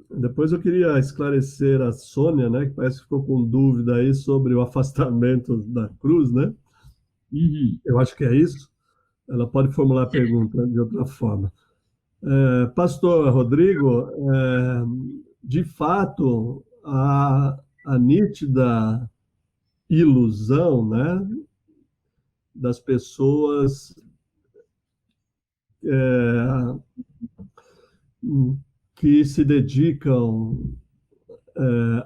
Depois eu queria esclarecer a Sônia, né, que parece que ficou com dúvida aí sobre o afastamento da cruz, né? Uhum. Eu acho que é isso. Ela pode formular a pergunta de outra forma. Pastor Rodrigo, de fato, a nítida ilusão, né, das pessoas que se dedicam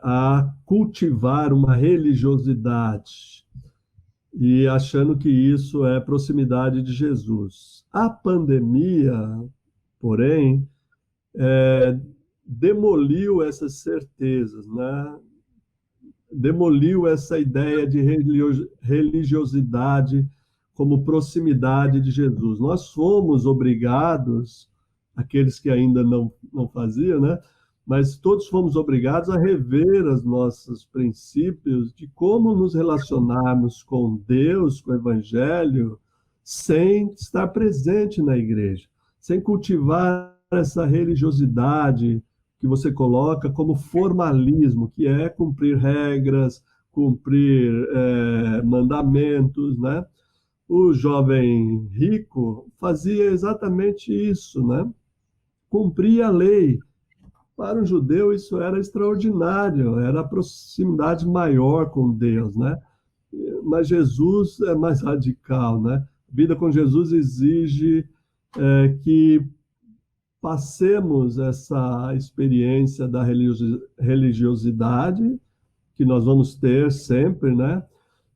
a cultivar uma religiosidade e achando que isso é proximidade de Jesus. A pandemia, porém, demoliu essas certezas, né? Demoliu essa ideia de religiosidade como proximidade de Jesus. Nós fomos obrigados, aqueles que ainda não faziam, né? Mas todos fomos obrigados a rever os nossos princípios de como nos relacionarmos com Deus, com o Evangelho, sem estar presente na igreja, sem cultivar essa religiosidade que você coloca como formalismo, que é cumprir regras, cumprir mandamentos, né? O jovem rico fazia exatamente isso, né? Cumpria a lei. Para um judeu isso era extraordinário, era a proximidade maior com Deus, né? Mas Jesus é mais radical, né? A vida com Jesus exige que passemos essa experiência da religiosidade, que nós vamos ter sempre, né?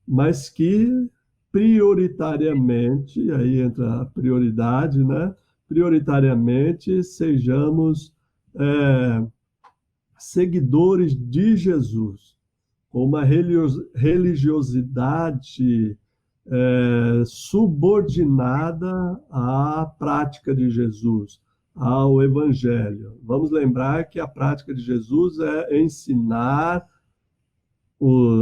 Mas que prioritariamente, aí entra a prioridade, né? Prioritariamente sejamos seguidores de Jesus, com uma religiosidade subordinada à prática de Jesus, ao Evangelho. Vamos lembrar que a prática de Jesus é ensinar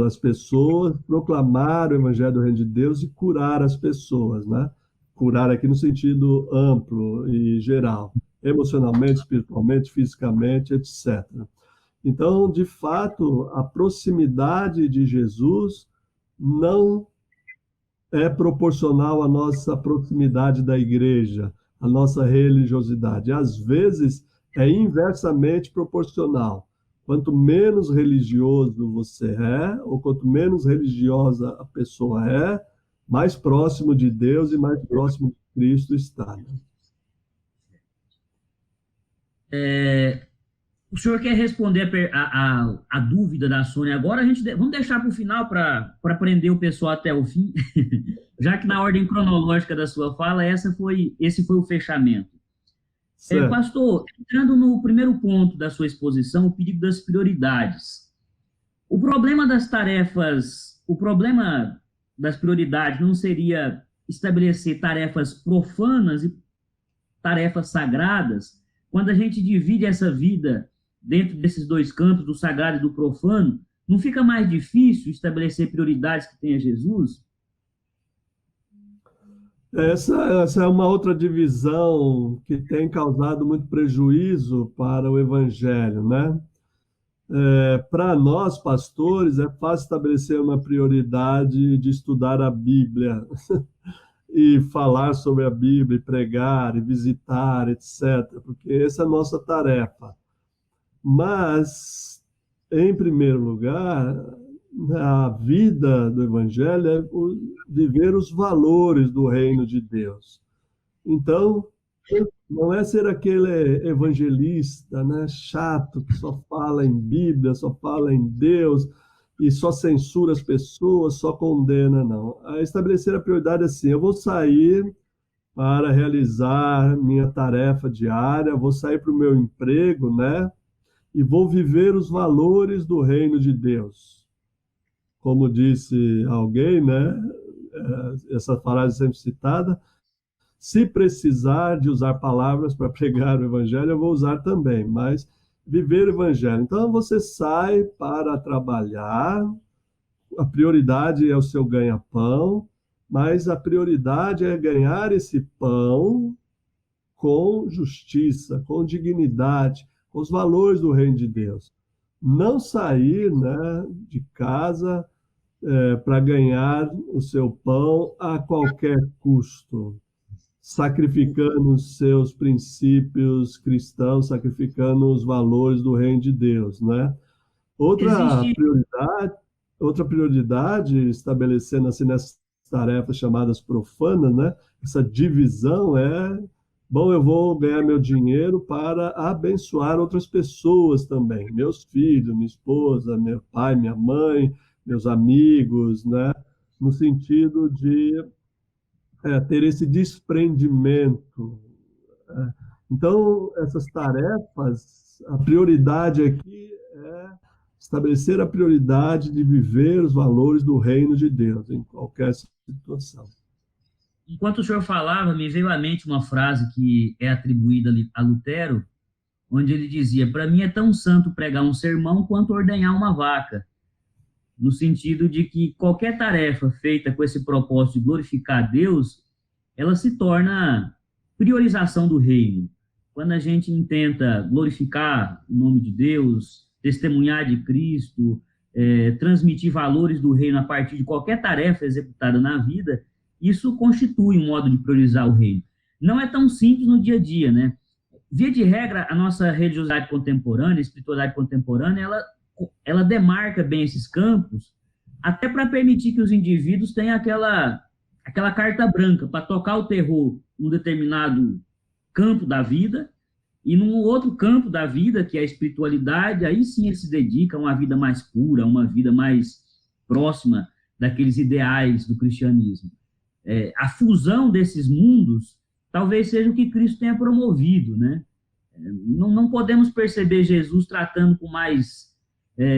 as pessoas, proclamar o Evangelho do Reino de Deus e curar as pessoas, né? Curar aqui no sentido amplo e geral, emocionalmente, espiritualmente, fisicamente, etc. Então, de fato, a proximidade de Jesus não é proporcional à nossa proximidade da igreja, à nossa religiosidade. Às vezes, é inversamente proporcional. Quanto menos religioso você é, ou quanto menos religiosa a pessoa é, mais próximo de Deus e mais próximo de Cristo está. O senhor quer responder a dúvida da Sônia agora? Vamos deixar para o final para prender o pessoal até o fim, já que na ordem cronológica da sua fala, esse foi o fechamento. Pastor, entrando no primeiro ponto da sua exposição, o pedido das prioridades. O problema das prioridades não seria estabelecer tarefas profanas e tarefas sagradas, quando a gente divide essa vida dentro desses dois campos, do sagrado e do profano, não fica mais difícil estabelecer prioridades que tenha Jesus? Essa é uma outra divisão que tem causado muito prejuízo para o evangelho, né? Para nós, pastores, é fácil estabelecer uma prioridade de estudar a Bíblia e falar sobre a Bíblia, e pregar, e visitar, etc., porque essa é a nossa tarefa. Mas, em primeiro lugar, a vida do Evangelho é viver os valores do reino de Deus. Então, não é ser aquele evangelista, né, chato, que só fala em Bíblia, só fala em Deus e só censura as pessoas, só condena, não. É estabelecer a prioridade assim: eu vou sair para realizar minha tarefa diária, vou sair para o meu emprego, né, e vou viver os valores do reino de Deus. Como disse alguém, né, essa frase sempre citada: se precisar de usar palavras para pregar o evangelho, eu vou usar também, mas viver o evangelho. Então você sai para trabalhar, a prioridade é o seu ganha-pão, mas a prioridade é ganhar esse pão com justiça, com dignidade, com os valores do reino de Deus. Não sair, né, de casa para ganhar o seu pão a qualquer custo, sacrificando os seus princípios cristãos, sacrificando os valores do reino de Deus, né? Outra Existe, prioridade, outra prioridade, estabelecendo assim nessas tarefas chamadas profanas, né? Essa divisão é, bom, eu vou ganhar meu dinheiro para abençoar outras pessoas também, meus filhos, minha esposa, meu pai, minha mãe, meus amigos, né? No sentido de ter esse desprendimento. Então, essas tarefas, a prioridade aqui é estabelecer a prioridade de viver os valores do reino de Deus em qualquer situação. enquanto o senhor falava, me veio à mente uma frase que é atribuída a Lutero, onde ele dizia: para mim é tão santo pregar um sermão quanto ordenhar uma vaca, no sentido de que qualquer tarefa feita com esse propósito de glorificar a Deus, ela se torna priorização do reino. Quando a gente intenta glorificar o nome de Deus, testemunhar de Cristo, transmitir valores do reino a partir de qualquer tarefa executada na vida, isso constitui um modo de priorizar o reino. Não é tão simples no dia a dia, né? Via de regra, a nossa religiosidade contemporânea, a espiritualidade contemporânea, ela demarca bem esses campos, até para permitir que os indivíduos tenham aquela carta branca para tocar o terror num determinado campo da vida, e num outro campo da vida, que é a espiritualidade, aí sim eles se dedicam a uma vida mais pura, a uma vida mais próxima daqueles ideais do cristianismo. A fusão desses mundos talvez seja o que Cristo tenha promovido, né? Não podemos perceber Jesus tratando com mais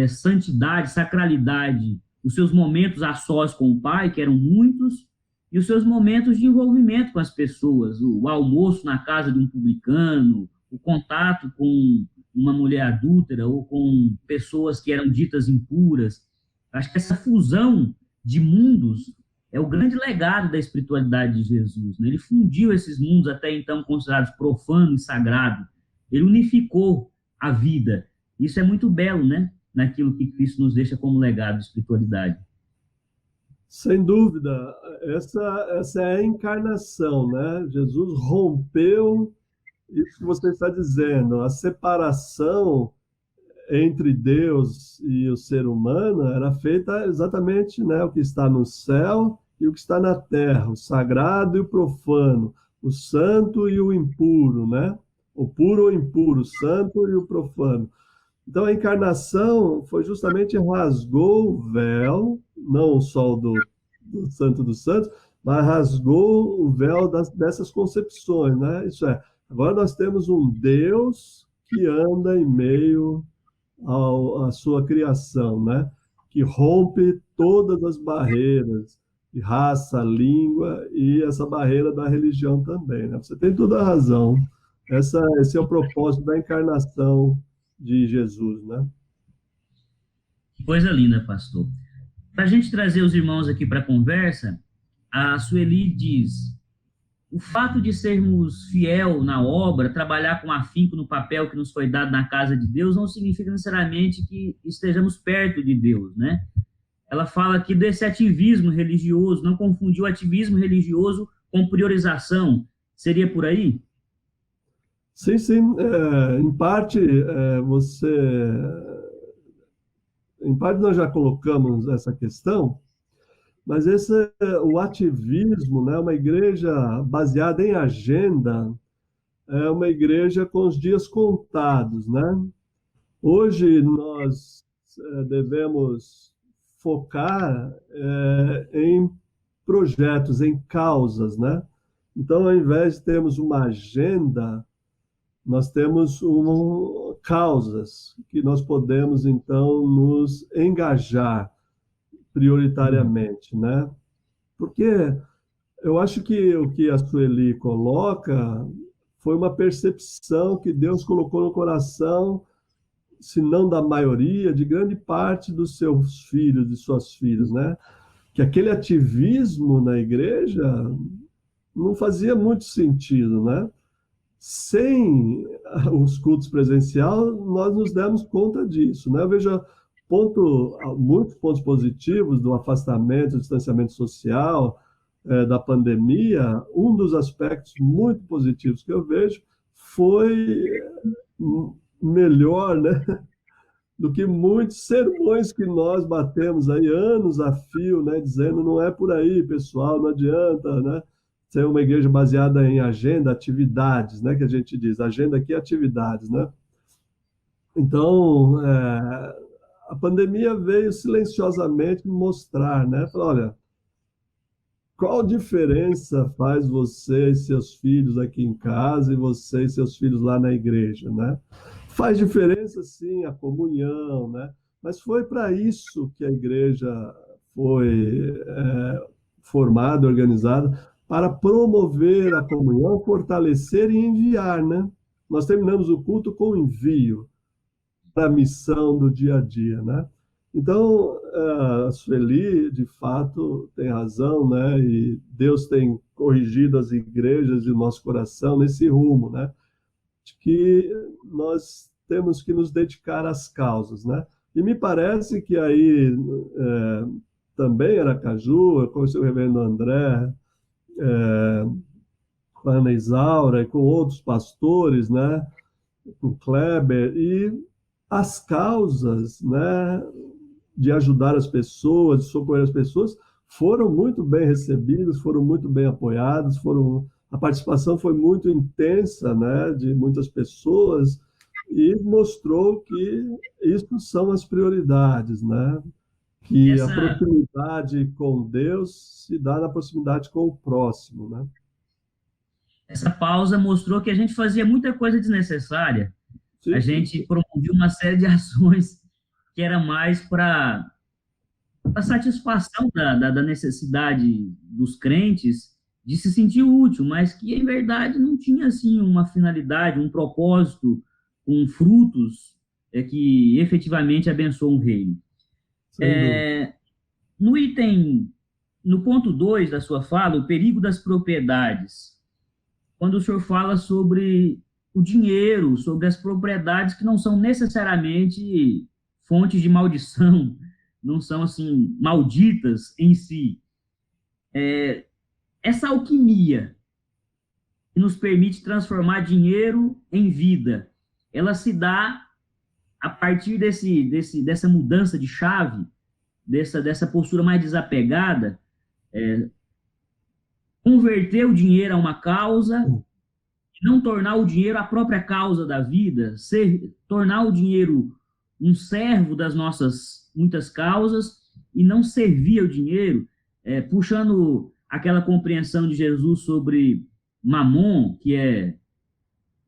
santidade, sacralidade, os seus momentos a sós com o Pai, que eram muitos, e os seus momentos de envolvimento com as pessoas, o almoço na casa de um publicano, o contato com uma mulher adúltera ou com pessoas que eram ditas impuras. Acho que essa fusão de mundos é o grande legado da espiritualidade de Jesus, né? Ele fundiu esses mundos até então considerados profano e sagrado. Ele unificou a vida. Isso é muito belo, né? Naquilo que Cristo nos deixa como legado de espiritualidade. Sem dúvida, essa é a encarnação, né? Jesus rompeu isso que você está dizendo, a separação entre Deus e o ser humano era feita exatamente, né, o que está no céu e o que está na terra, o sagrado e o profano, o santo e o impuro, né? O puro ou impuro, o santo e o profano. Então a encarnação foi justamente rasgou o véu, não só do Santo dos Santos, mas rasgou o véu dessas concepções, né? Isso é, agora nós temos um Deus que anda em meio à sua criação, né? Que rompe todas as barreiras de raça, língua e essa barreira da religião também, né? Você tem toda a razão. Esse é o propósito da encarnação de Jesus, né? Que coisa linda, pastor. Para a gente trazer os irmãos aqui para a conversa, a Sueli diz: o fato de sermos fiel na obra, trabalhar com afinco no papel que nos foi dado na casa de Deus, não significa necessariamente que estejamos perto de Deus, né? Ela fala aqui desse ativismo religioso, não confundir o ativismo religioso com priorização. Seria por aí? Sim, sim. Em parte nós já colocamos essa questão, mas o ativismo, né, uma igreja baseada em agenda, é uma igreja com os dias contados, né? Hoje nós devemos focar em projetos, em causas, né? Então, ao invés de termos uma agenda, nós temos causas que nós podemos, então, nos engajar prioritariamente, né? Porque eu acho que o que a Sueli coloca foi uma percepção que Deus colocou no coração, se não da maioria, de grande parte dos seus filhos e suas filhas, né? Que aquele ativismo na igreja não fazia muito sentido, né? Sem os cultos presenciais, nós nos demos conta disso, né? Eu vejo muitos pontos positivos do afastamento, do distanciamento social, da pandemia. Um dos aspectos muito positivos que eu vejo foi melhor, né, do que muitos sermões que nós batemos aí anos a fio, né, dizendo não é por aí, pessoal, não adianta, né, ser uma igreja baseada em agenda, atividades, né, que a gente diz, agenda aqui é atividades, né. Então, a pandemia veio silenciosamente mostrar, né, falar, olha, qual diferença faz você e seus filhos aqui em casa e você e seus filhos lá na igreja, né? Faz diferença, sim, a comunhão, né? Mas foi para isso que a igreja foi formada, organizada, para promover a comunhão, fortalecer e enviar, né? Nós terminamos o culto com o envio para a missão do dia a dia, né? Então, a Sueli, de fato, tem razão, né? E Deus tem corrigido as igrejas e o nosso coração nesse rumo, né? De que nós temos que nos dedicar às causas, né? E me parece que aí também Aracaju, eu conheci o reverendo André, com a Ana Isaura e com outros pastores, né? Com o Kleber, e as causas, né, de ajudar as pessoas, de socorrer as pessoas, foram muito bem recebidas, foram muito bem apoiadas, a participação foi muito intensa, né, de muitas pessoas, e mostrou que isso são as prioridades, né, que a Essa, proximidade com Deus se dá na proximidade com o próximo, né. essa pausa mostrou que a gente fazia muita coisa desnecessária. A Sim, sim, gente promovia uma série de ações que era mais para a satisfação da necessidade dos crentes de se sentir útil, mas que, em verdade, não tinha, assim, uma finalidade, um propósito, com frutos que efetivamente abençoam o reino. sem dúvida. No item, no ponto 2 da sua fala, o perigo das propriedades, quando o senhor fala sobre o dinheiro, sobre as propriedades que não são necessariamente fontes de maldição, não são assim malditas em si. Essa alquimia que nos permite transformar dinheiro em vida, ela se dá a partir dessa mudança de chave, dessa postura mais desapegada, converter o dinheiro a uma causa, não tornar o dinheiro a própria causa da vida, tornar o dinheiro um servo das nossas muitas causas e não servir ao dinheiro, puxando aquela compreensão de Jesus sobre Mamon, que é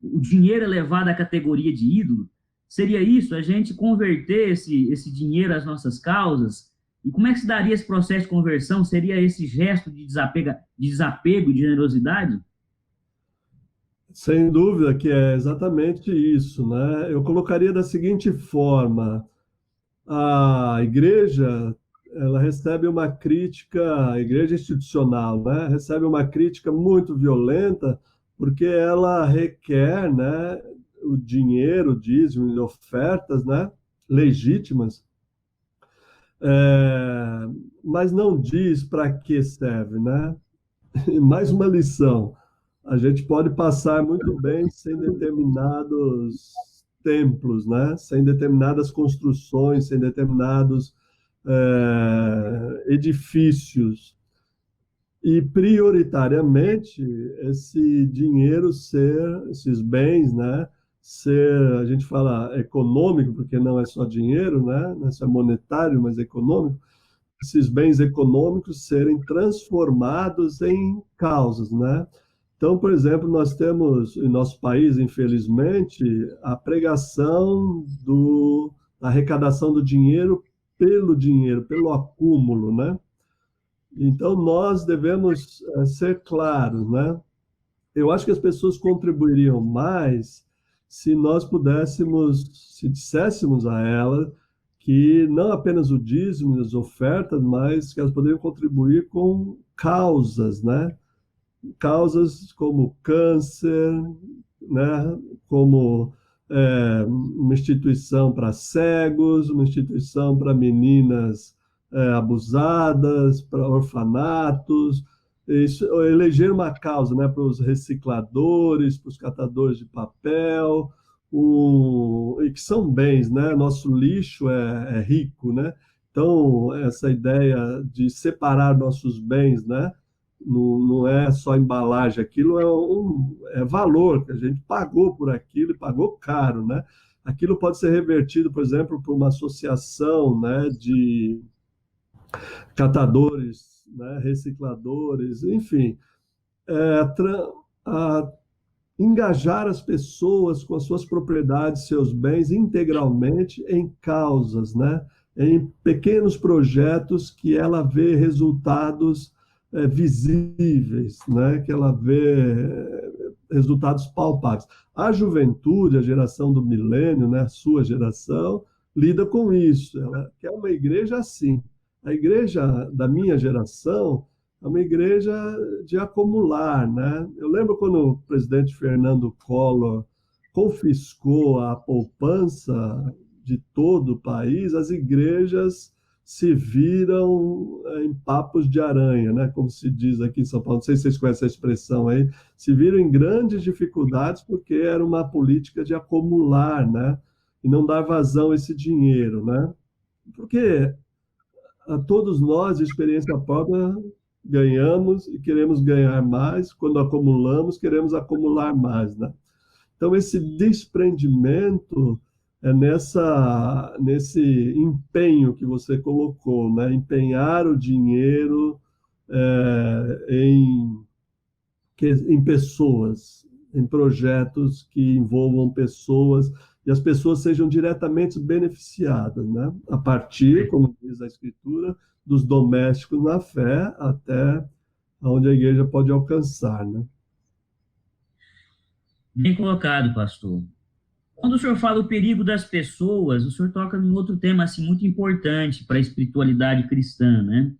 o dinheiro elevado à categoria de ídolo. Seria isso, a gente converter esse dinheiro às nossas causas? E como é que se daria esse processo de conversão? Seria esse gesto de desapego e de generosidade? Sem dúvida que é exatamente isso, né? Eu colocaria da seguinte forma: a igreja, ela recebe uma crítica, a igreja institucional, né? Recebe uma crítica muito violenta porque ela requer, né, o dinheiro, dízimo e ofertas, né, legítimas, é, mas não diz para que serve, né? E mais uma lição: a gente pode passar muito bem sem determinados templos, né? Sem determinadas construções, sem determinados edifícios. E prioritariamente esse dinheiro ser, esses bens, né? Ser, a gente fala econômico, porque não é só dinheiro, né? Não é só monetário, mas econômico, esses bens econômicos serem transformados em causas, né? Então, por exemplo, nós temos em nosso país, infelizmente, a pregação da arrecadação do dinheiro, pelo acúmulo, né? Então, nós devemos ser claros, né? Eu acho que as pessoas contribuiriam mais se nós pudéssemos, se disséssemos a elas que não apenas o dízimo e as ofertas, mas que elas poderiam contribuir com causas, né? Causas como câncer, né? Como uma instituição para cegos, uma instituição para meninas abusadas, para orfanatos, isso, eleger uma causa, né, para os recicladores, para os catadores de papel, e que são bens, né? Nosso lixo é rico, né? Então, essa ideia de separar nossos bens, né? Não é só embalagem, aquilo é valor, que a gente pagou por aquilo e pagou caro, né? Aquilo pode ser revertido, por exemplo, por uma associação, né, de catadores, né, recicladores, enfim, é, a engajar as pessoas com as suas propriedades, seus bens integralmente em causas, né? Em pequenos projetos que ela vê resultados visíveis, né? Que ela vê resultados palpáveis. A juventude, a geração do milênio, né? A sua geração, lida com isso. Ela quer uma igreja assim. A igreja da minha geração é uma igreja de acumular, né? Eu lembro quando o presidente Fernando Collor confiscou a poupança de todo o país, as igrejas se viram em papos de aranha, né? Como se diz aqui em São Paulo, não sei se vocês conhecem a expressão aí, se viram em grandes dificuldades porque era uma política de acumular, né? E não dar vazão a esse dinheiro, né? Porque a todos nós, de experiência própria, ganhamos e queremos ganhar mais. Quando acumulamos, queremos acumular mais, né? Então, esse desprendimento é nesse empenho que você colocou, né? Empenhar o dinheiro em pessoas, em projetos que envolvam pessoas e as pessoas sejam diretamente beneficiadas, né? A partir, como diz a Escritura, dos domésticos na fé até onde a igreja pode alcançar, né? Bem colocado, pastor. Quando o senhor fala o perigo das pessoas, o senhor toca num outro tema assim muito importante para a espiritualidade cristã, né?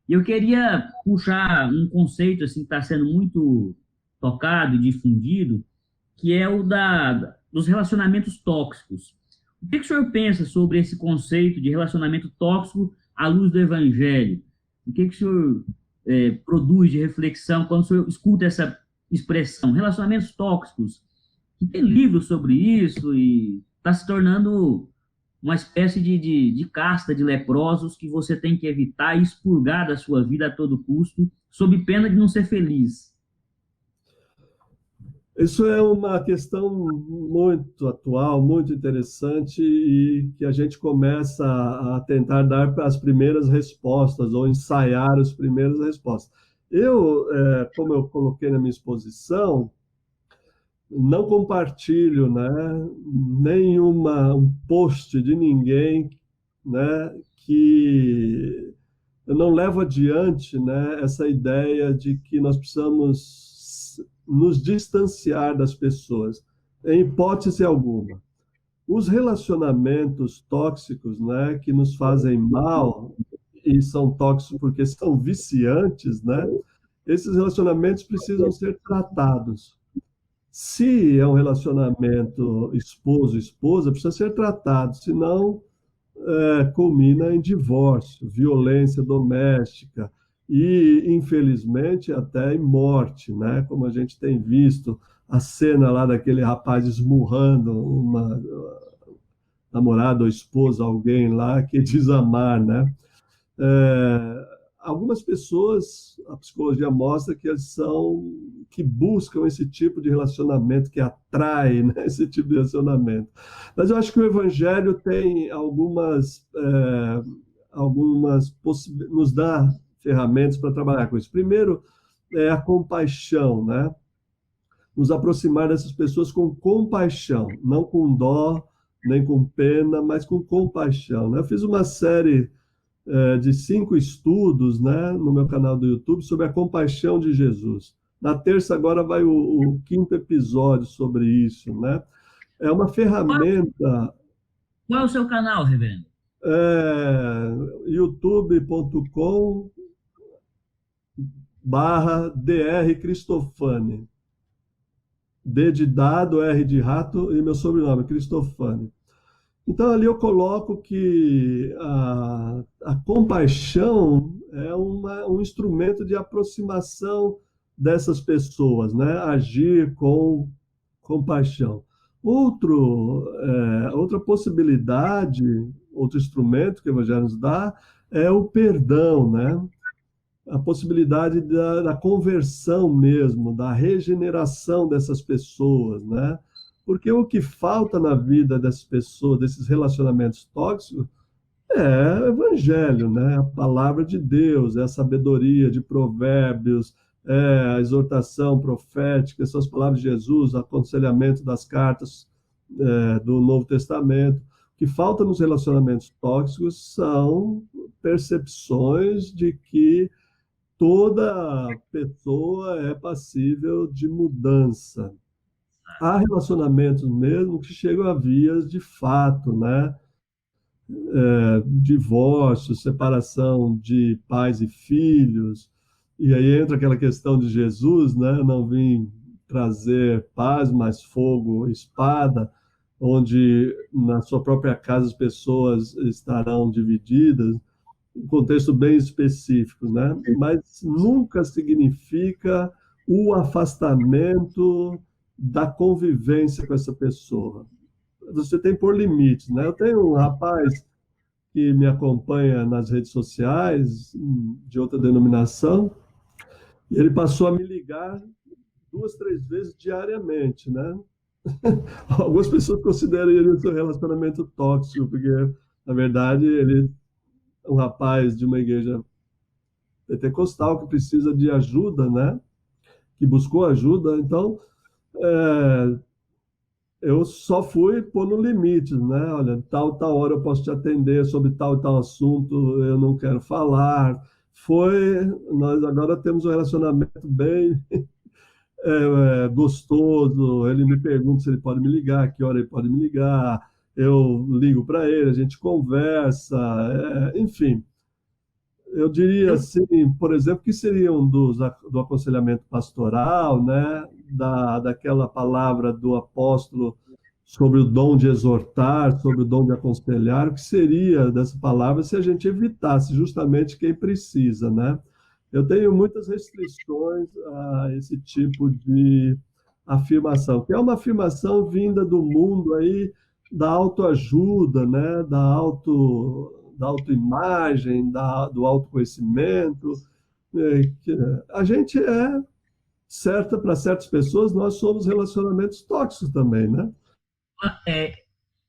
E eu queria puxar um conceito assim que está sendo muito tocado e difundido, que é o dos relacionamentos tóxicos. O que o senhor pensa sobre esse conceito de relacionamento tóxico à luz do Evangelho? O que o senhor produz de reflexão quando o senhor escuta essa expressão, relacionamentos tóxicos? Que tem livros sobre isso e está se tornando uma espécie de casta de leprosos que você tem que evitar e expurgar da sua vida a todo custo, sob pena de não ser feliz. Isso é uma questão muito atual, muito interessante e que a gente começa a tentar dar as primeiras respostas ou ensaiar as primeiras respostas. Eu, como eu coloquei na minha exposição, não compartilho, né, um post de ninguém, né, que eu não levo adiante, né, essa ideia de que nós precisamos nos distanciar das pessoas, em hipótese alguma. Os relacionamentos tóxicos, né, que nos fazem mal, e são tóxicos porque são viciantes, né, esses relacionamentos precisam ser tratados. Se é um relacionamento esposo-esposa, precisa ser tratado, senão culmina em divórcio, violência doméstica e, infelizmente, até em morte, né? Como a gente tem visto a cena lá daquele rapaz esmurrando uma namorada ou esposa, alguém lá que diz amar, né? Algumas pessoas, a psicologia mostra que eles são que buscam esse tipo de relacionamento, que atrai, né, esse tipo de relacionamento. Mas eu acho que o Evangelho tem nos dá ferramentas para trabalhar com isso. Primeiro é a compaixão, né? Nos aproximar dessas pessoas com compaixão, não com dó, nem com pena, mas com compaixão, né? Eu fiz uma série de 5 estudos, né, no meu canal do YouTube sobre a compaixão de Jesus. Na terça agora vai o quinto episódio sobre isso, né? É uma Qual, ferramenta, qual é o seu canal, reverendo? youtube.com/Dr. Cristofani. D de dado, R de rato e meu sobrenome, Cristofani. Então, ali eu coloco que a compaixão é um instrumento de aproximação dessas pessoas, né? Agir com compaixão. Outra possibilidade, outro instrumento que o Evangelho nos dá é o perdão, né? A possibilidade da conversão mesmo, da regeneração dessas pessoas, né? Porque o que falta na vida dessas pessoas, desses relacionamentos tóxicos, é o evangelho, né? A palavra de Deus, é a sabedoria de provérbios, é a exortação profética, são as palavras de Jesus, o aconselhamento das cartas do Novo Testamento. O que falta nos relacionamentos tóxicos são percepções de que toda pessoa é passível de mudança. Há relacionamentos mesmo que chegam a vias de fato, né? Divórcio, separação de pais e filhos, e aí entra aquela questão de Jesus, né? Não vim trazer paz, mas fogo, espada, onde na sua própria casa as pessoas estarão divididas, um contexto bem específico, né? Mas nunca significa o afastamento da convivência com essa pessoa. Você tem por limites, né? Eu tenho um rapaz que me acompanha nas redes sociais, de outra denominação, e ele passou a me ligar 2, 3 vezes diariamente, né? Algumas pessoas consideram isso um relacionamento tóxico, porque, na verdade, ele é um rapaz de uma igreja pentecostal que precisa de ajuda, né? Que buscou ajuda. Então, eu só fui pôr no limite, né? Olha, tal hora eu posso te atender sobre tal e tal assunto, eu não quero falar. Nós agora temos um relacionamento bem gostoso. Ele me pergunta se ele pode me ligar, que hora ele pode me ligar. Eu ligo para ele, a gente conversa, enfim. Eu diria Eu, assim, por exemplo, que seria do aconselhamento pastoral, né? Daquela palavra do apóstolo sobre o dom de exortar, sobre o dom de aconselhar, o que seria dessa palavra se a gente evitasse justamente quem precisa, né? Eu tenho muitas restrições a esse tipo de afirmação, que é uma afirmação vinda do mundo aí da autoajuda, né? Da autoimagem, do autoconhecimento. Que a gente certa para certas pessoas, nós somos relacionamentos tóxicos também, né? é,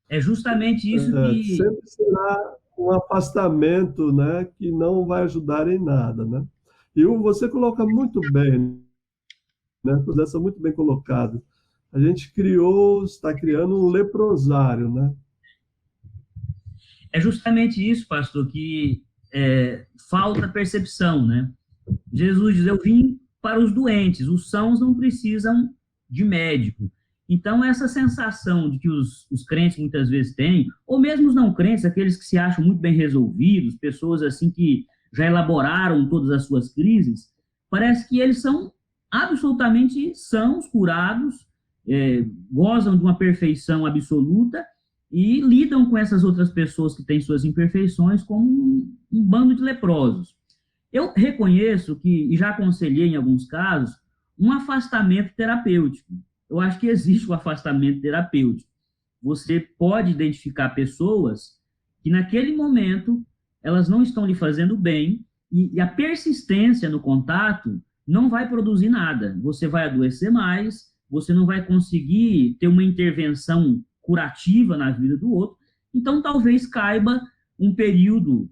é justamente isso que Sempre será um afastamento, né, que não vai ajudar em nada, né? E você coloca muito bem, né? Tudo isso é muito bem colocado. A gente está criando um leprosário, né? é justamente isso, pastor, que falta percepção, né? Jesus diz: Eu vim para os doentes. Os sãos não precisam de médico. Então, essa sensação de que os crentes muitas vezes têm, ou mesmo os não crentes, aqueles que se acham muito bem resolvidos, pessoas assim que já elaboraram todas as suas crises, parece que eles são absolutamente sãos, curados, gozam de uma perfeição absoluta e lidam com essas outras pessoas que têm suas imperfeições como um bando de leprosos. Eu reconheço que, e já aconselhei em alguns casos, um afastamento terapêutico. Eu acho que existe o afastamento terapêutico. Você pode identificar pessoas que, naquele momento, elas não estão lhe fazendo bem, e a persistência no contato não vai produzir nada. Você vai adoecer mais, você não vai conseguir ter uma intervenção curativa na vida do outro. Então, talvez caiba um período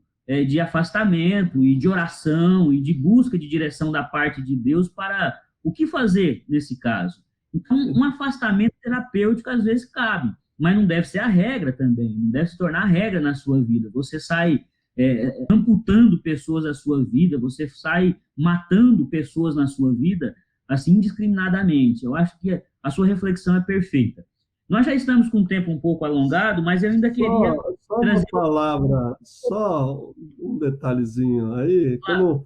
de afastamento e de oração e de busca de direção da parte de Deus para o que fazer nesse caso. Então, um afastamento terapêutico às vezes cabe, mas não deve ser a regra também, não deve se tornar a regra na sua vida. Você sai amputando pessoas da sua vida, você sai matando pessoas na sua vida, assim, indiscriminadamente. Eu acho que a sua reflexão é perfeita. Nós já estamos com o tempo um pouco alongado, mas eu ainda queria só uma palavra, só um detalhezinho aí, como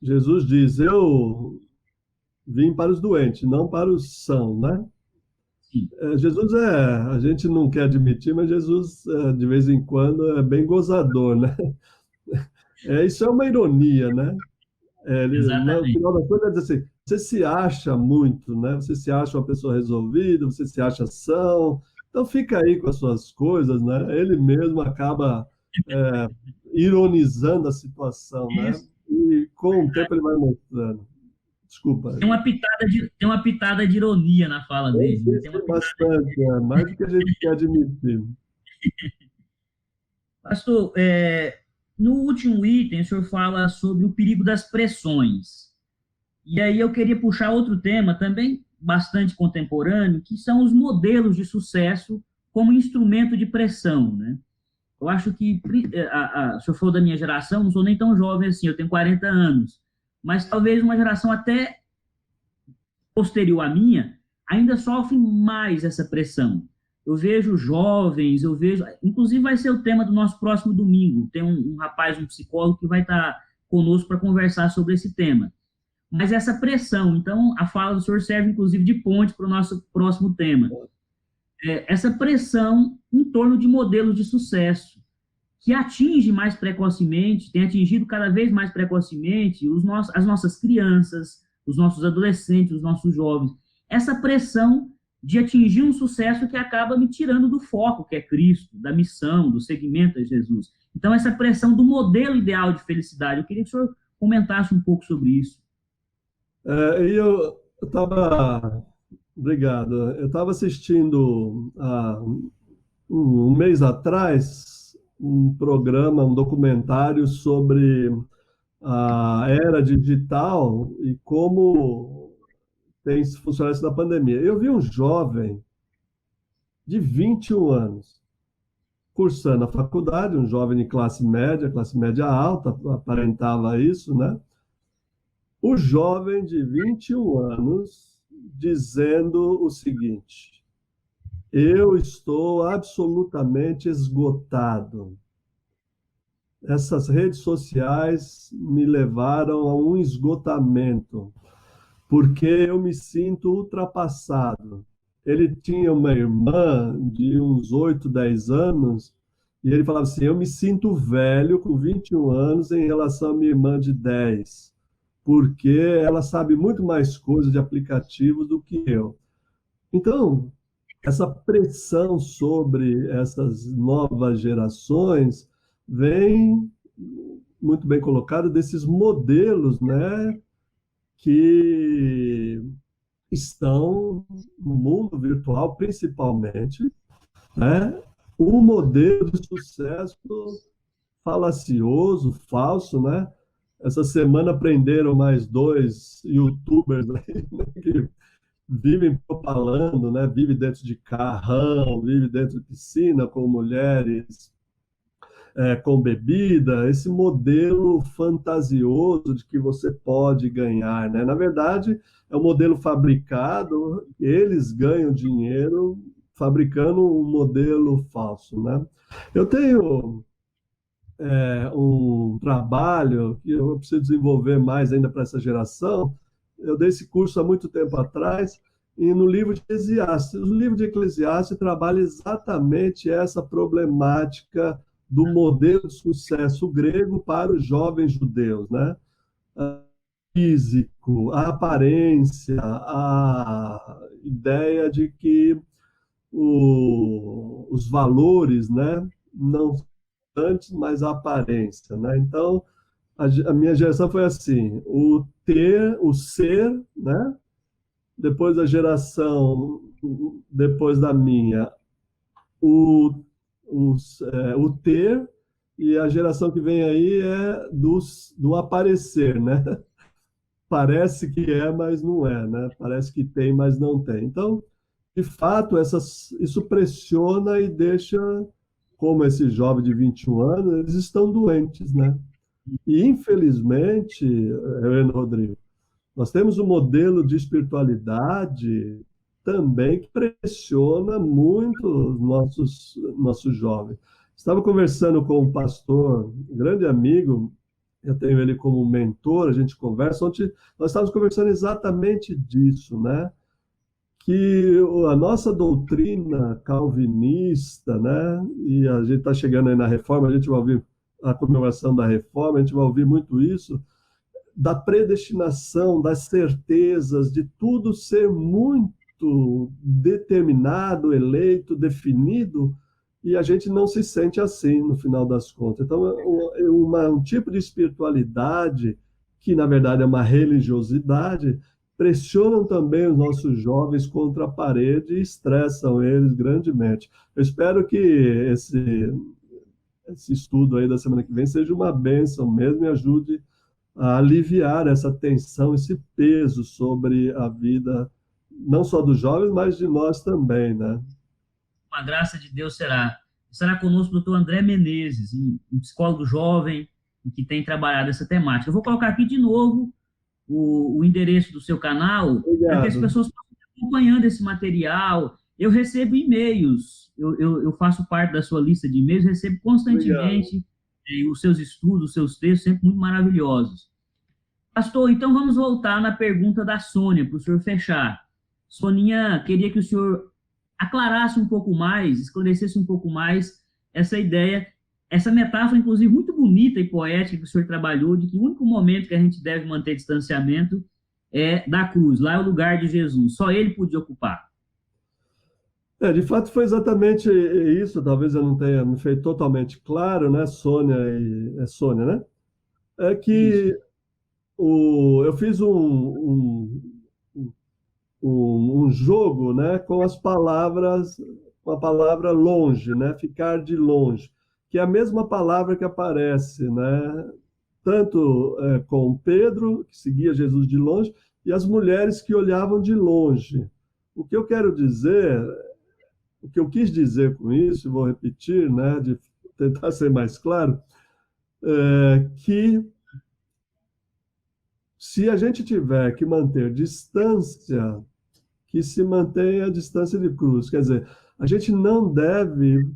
Jesus diz, eu vim para os doentes, não para os sãos, né? Jesus a gente não quer admitir, mas Jesus, de vez em quando, é bem gozador, né? Isso é uma ironia, né? No final das contas, é dizer assim, você se acha muito, né? Você se acha uma pessoa resolvida, você se acha são, então fica aí com as suas coisas, né? Ele mesmo acaba ironizando a situação, né? E com o tempo ele vai mostrando. Desculpa. Tem uma pitada de ironia na fala dele. Tem bastante, mais do que a gente quer admitir. Pastor, no último item, o senhor fala sobre o perigo das pressões. E aí eu queria puxar outro tema também bastante contemporâneo, que são os modelos de sucesso como instrumento de pressão, né? Eu acho que, se eu for da minha geração, não sou nem tão jovem assim, eu tenho 40 anos, mas talvez uma geração até posterior à minha ainda sofre mais essa pressão. Eu vejo jovens, inclusive vai ser o tema do nosso próximo domingo, tem um rapaz, um psicólogo que vai estar conosco para conversar sobre esse tema. Mas essa pressão, então a fala do senhor serve inclusive de ponte para o nosso próximo tema. Essa pressão em torno de modelos de sucesso, que atinge mais precocemente, tem atingido cada vez mais precocemente as nossas crianças, os nossos adolescentes, os nossos jovens. Essa pressão de atingir um sucesso que acaba me tirando do foco, que é Cristo, da missão, do seguimento a Jesus. Então, essa pressão do modelo ideal de felicidade. Eu queria que o senhor comentasse um pouco sobre isso. Eu estava... Obrigado. Eu estava assistindo um mês atrás um programa, um documentário sobre a era digital e como tem funcionado isso na pandemia. Eu vi um jovem de 21 anos cursando a faculdade, um jovem de classe média alta, aparentava isso, né? O jovem de 21 anos dizendo o seguinte: eu estou absolutamente esgotado. Essas redes sociais me levaram a um esgotamento, porque eu me sinto ultrapassado. Ele tinha uma irmã de uns 8, 10 anos, e ele falava assim, eu me sinto velho com 21 anos em relação à minha irmã de 10, porque ela sabe muito mais coisas de aplicativos do que eu. Então, essa pressão sobre essas novas gerações vem, muito bem colocado, desses modelos, né, que estão no mundo virtual, principalmente, né, um modelo de sucesso falacioso, falso, né? Essa semana prenderam mais 2 youtubers aí, né, que vivem propalando, né? Vive dentro de carrão, vive dentro de piscina com mulheres com bebida, esse modelo fantasioso de que você pode ganhar, né? Na verdade, é um modelo fabricado, eles ganham dinheiro fabricando um modelo falso, né? Eu tenho um trabalho que eu preciso desenvolver mais ainda para essa geração. Eu dei esse curso há muito tempo atrás, e no livro de Eclesiastes. O livro de Eclesiastes trabalha exatamente essa problemática do modelo de sucesso grego para os jovens judeus, né? Físico, a aparência, a ideia de que os valores, né, não são antes, mas a aparência, né? Então, a minha geração foi assim: o ter, o ser, né? Depois da geração, depois da minha, o, o ter, e a geração que vem aí é do aparecer, né? Parece que é, mas não é, né? Parece que tem, mas não tem. Então, de fato, isso pressiona e deixa, como esse jovem de 21 anos, eles estão doentes, né? E, infelizmente, Helena Rodrigo, nós temos um modelo de espiritualidade também que pressiona muito os nossos jovens. Estava conversando com um pastor, um grande amigo, eu tenho ele como mentor, a gente conversa. Ontem nós estávamos conversando exatamente disso, né? Que a nossa doutrina calvinista, né? E a gente está chegando aí na reforma, a gente vai ouvir a comemoração da reforma, a gente vai ouvir muito isso, da predestinação, das certezas, de tudo ser muito determinado, eleito, definido, e a gente não se sente assim no final das contas. Então, um tipo de espiritualidade, que na verdade é uma religiosidade, pressionam também os nossos jovens contra a parede e estressam eles grandemente. Eu espero que esse estudo aí da semana que vem seja uma bênção mesmo e ajude a aliviar essa tensão, esse peso sobre a vida, não só dos jovens, mas de nós também, né? Com a graça de Deus estará conosco o doutor André Menezes, um psicólogo jovem que tem trabalhado essa temática. Eu vou colocar aqui de novo o endereço do seu canal para que as Obrigado. pessoas possam estar acompanhando esse material. Eu recebo e-mails, eu faço parte da sua lista de e-mails, recebo Obrigado. constantemente os seus estudos, os seus textos, sempre muito maravilhosos. Pastor, então vamos voltar na pergunta da Sônia, para o senhor fechar. Soninha queria que o senhor aclarasse um pouco mais, esclarecesse um pouco mais essa ideia, essa metáfora, inclusive, muito bonita e poética que o senhor trabalhou, de que o único momento que a gente deve manter distanciamento é da cruz, lá é o lugar de Jesus, só ele podia ocupar. De fato, foi exatamente isso. Talvez eu não tenha me feito totalmente claro, né, Sônia? É Sônia, né? É Isso. que eu fiz um jogo, né, com as palavras, com a palavra longe, né, ficar de longe, que é a mesma palavra que aparece, né, tanto com Pedro, que seguia Jesus de longe, e as mulheres que olhavam de longe. O que eu quero dizer, o que eu quis dizer com isso, e vou repetir, né, de tentar ser mais claro, que se a gente tiver que manter distância, que se mantenha a distância de cruz. Quer dizer, a gente não deve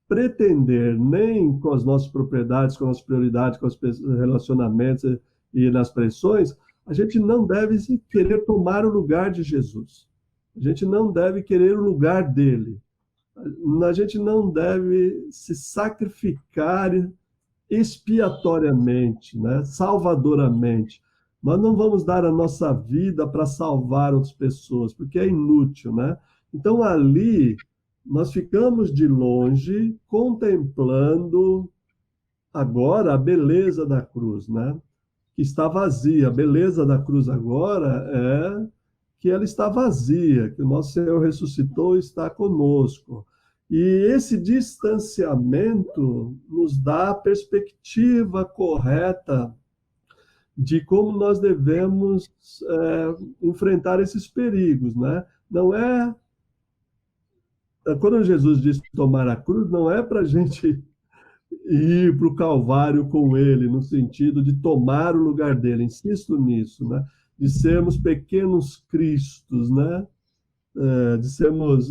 pretender, nem com as nossas propriedades, com as prioridades, com os relacionamentos e nas pressões, a gente não deve querer tomar o lugar de Jesus. A gente não deve querer o lugar dele. A gente não deve se sacrificar expiatoriamente, né? Salvadoramente. Nós não vamos dar a nossa vida para salvar outras pessoas, porque é inútil, né? Então ali nós ficamos de longe contemplando agora a beleza da cruz, né? Que está vazia. A beleza da cruz agora é que ela está vazia, que o nosso Senhor ressuscitou e está conosco. E esse distanciamento nos dá a perspectiva correta de como nós devemos enfrentar esses perigos, né? Não é quando Jesus diz tomar a cruz, não é para a gente e ir para o Calvário com ele, no sentido de tomar o lugar dele. Insisto nisso, né? De sermos pequenos cristos, né? De sermos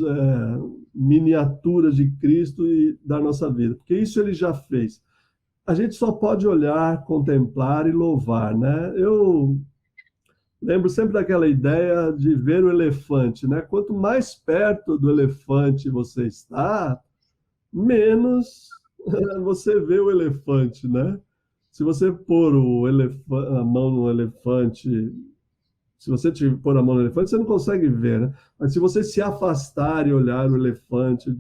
miniaturas de Cristo e da nossa vida, porque isso ele já fez. A gente só pode olhar, contemplar e louvar, né? Eu lembro sempre daquela ideia de ver o elefante, né? Quanto mais perto do elefante você está, menos você vê o elefante, né? Se você pôr a mão no elefante, se você pôr a mão no elefante, você não consegue ver, né? Mas se você se afastar e olhar o elefante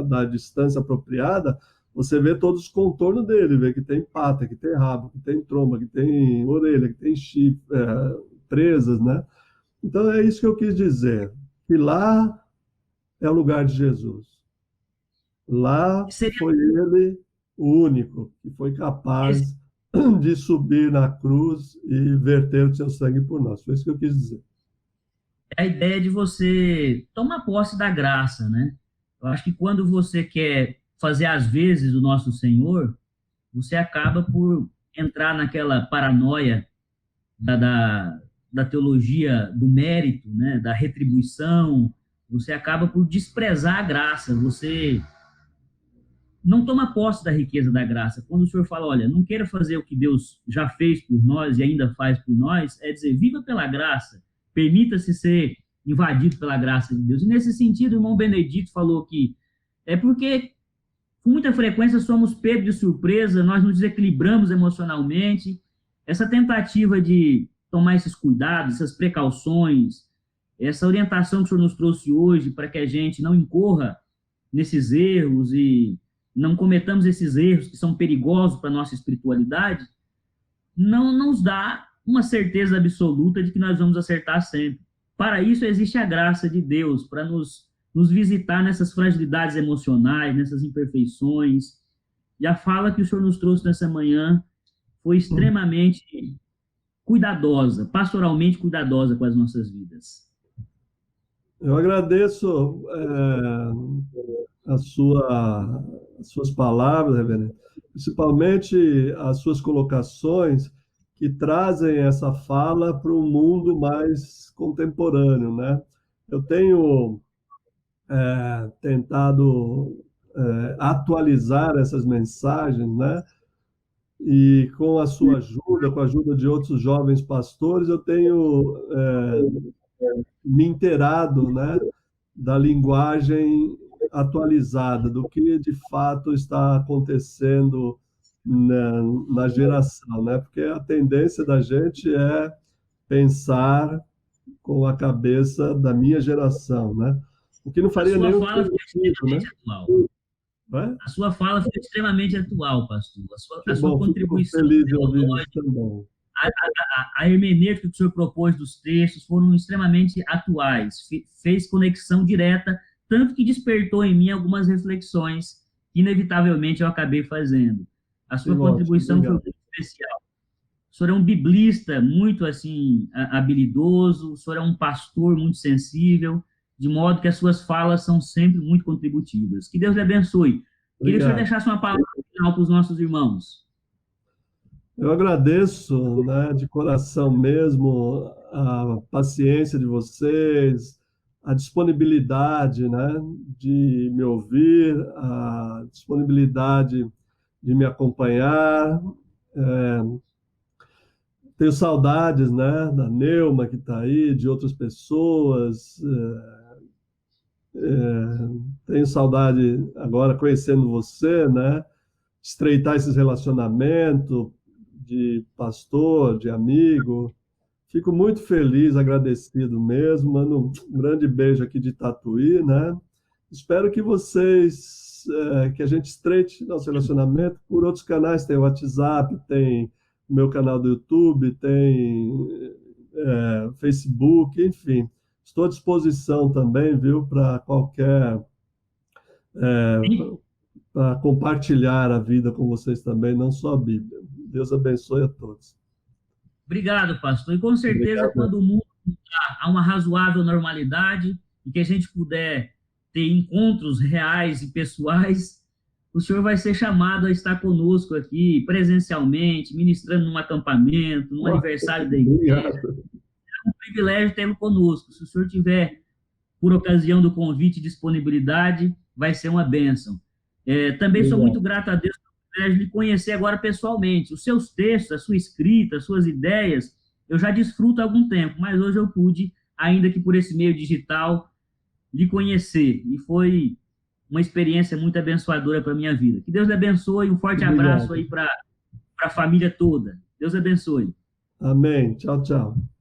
da distância apropriada, você vê todos os contornos dele, vê que tem pata, que tem rabo, que tem tromba, que tem orelha, que tem chifre, presas, né? Então é isso que eu quis dizer, que lá é o lugar de Jesus. Lá Seria foi ele o único que foi capaz de subir na cruz e verter o seu sangue por nós. Foi isso que eu quis dizer. a ideia de você tomar posse da graça, né? Eu acho que quando você quer fazer as vezes do nosso Senhor, você acaba por entrar naquela paranoia da, da, da teologia do mérito, né? Da retribuição. Você acaba por desprezar a graça. Você não toma posse da riqueza da graça. Quando o Senhor fala, olha, não queira fazer o que Deus já fez por nós e ainda faz por nós, é dizer, viva pela graça, permita-se ser invadido pela graça de Deus. E nesse sentido, o irmão Benedito falou que é porque com muita frequência somos pegos de surpresa, nós nos desequilibramos emocionalmente. Essa tentativa de tomar esses cuidados, essas precauções, essa orientação que o Senhor nos trouxe hoje para que a gente não incorra nesses erros e não cometamos esses erros que são perigosos para a nossa espiritualidade, não nos dá uma certeza absoluta de que nós vamos acertar sempre. Para isso existe a graça de Deus, para nos visitar nessas fragilidades emocionais, nessas imperfeições. E a fala que o Senhor nos trouxe nessa manhã foi extremamente cuidadosa, pastoralmente cuidadosa com as nossas vidas. Eu agradeço as suas palavras, reverendo, principalmente as suas colocações que trazem essa fala para um mundo mais contemporâneo, né? Eu tenho tentado atualizar essas mensagens, né? E com a sua ajuda, com a ajuda de outros jovens pastores, eu tenho me inteirado, né, da linguagem atualizada, do que de fato está acontecendo na geração, né? Porque a tendência da gente é pensar com a cabeça da minha geração, né? O que não faria nenhum sentido, né? A sua fala foi extremamente atual, pastor. A sua bom, contribuição fico feliz de ouvir isso também. A hermenêutica que o senhor propôs dos textos foram extremamente atuais, fez conexão direta, tanto que despertou em mim algumas reflexões que, inevitavelmente, eu acabei fazendo. A sua contribuição foi muito especial. O senhor é um biblista muito, assim, habilidoso, o senhor é um pastor muito sensível, de modo que as suas falas são sempre muito contributivas. Que Deus lhe abençoe. Queria que o senhor deixasse uma palavra final para os nossos irmãos. Eu agradeço, né, de coração mesmo, a paciência de vocês, a disponibilidade, né, de me ouvir, a disponibilidade de me acompanhar. Tenho saudades, né, da Neuma que está aí, de outras pessoas. Tenho saudade agora conhecendo você, né, estreitar esses relacionamentos de pastor, de amigo. Fico muito feliz, agradecido mesmo. Mando um grande beijo aqui de Tatuí, né? Espero que vocês, que a gente estreite nosso relacionamento por outros canais. Tem o WhatsApp, tem o meu canal do YouTube, tem Facebook, enfim. Estou à disposição também, viu, para qualquer... para compartilhar a vida com vocês também, não só a Bíblia. Deus abençoe a todos. Obrigado, pastor. E com certeza, obrigado, quando o mundo voltar a uma razoável normalidade e que a gente puder ter encontros reais e pessoais, o senhor vai ser chamado a estar conosco aqui, presencialmente, ministrando num acampamento, num aniversário da igreja. Obrigado. É um privilégio tê-lo conosco. Se o senhor tiver, por ocasião do convite, disponibilidade, vai ser uma bênção. Também sou muito Obrigado. grato a Deus pelo privilégio de conhecer agora pessoalmente. Os seus textos, a sua escrita, as suas ideias, eu já desfruto há algum tempo, mas hoje eu pude, ainda que por esse meio digital, lhe conhecer. E foi uma experiência muito abençoadora para a minha vida. Que Deus lhe abençoe. Um forte abraço Obrigado. aí para a família toda. Deus abençoe. Amém. Tchau, tchau.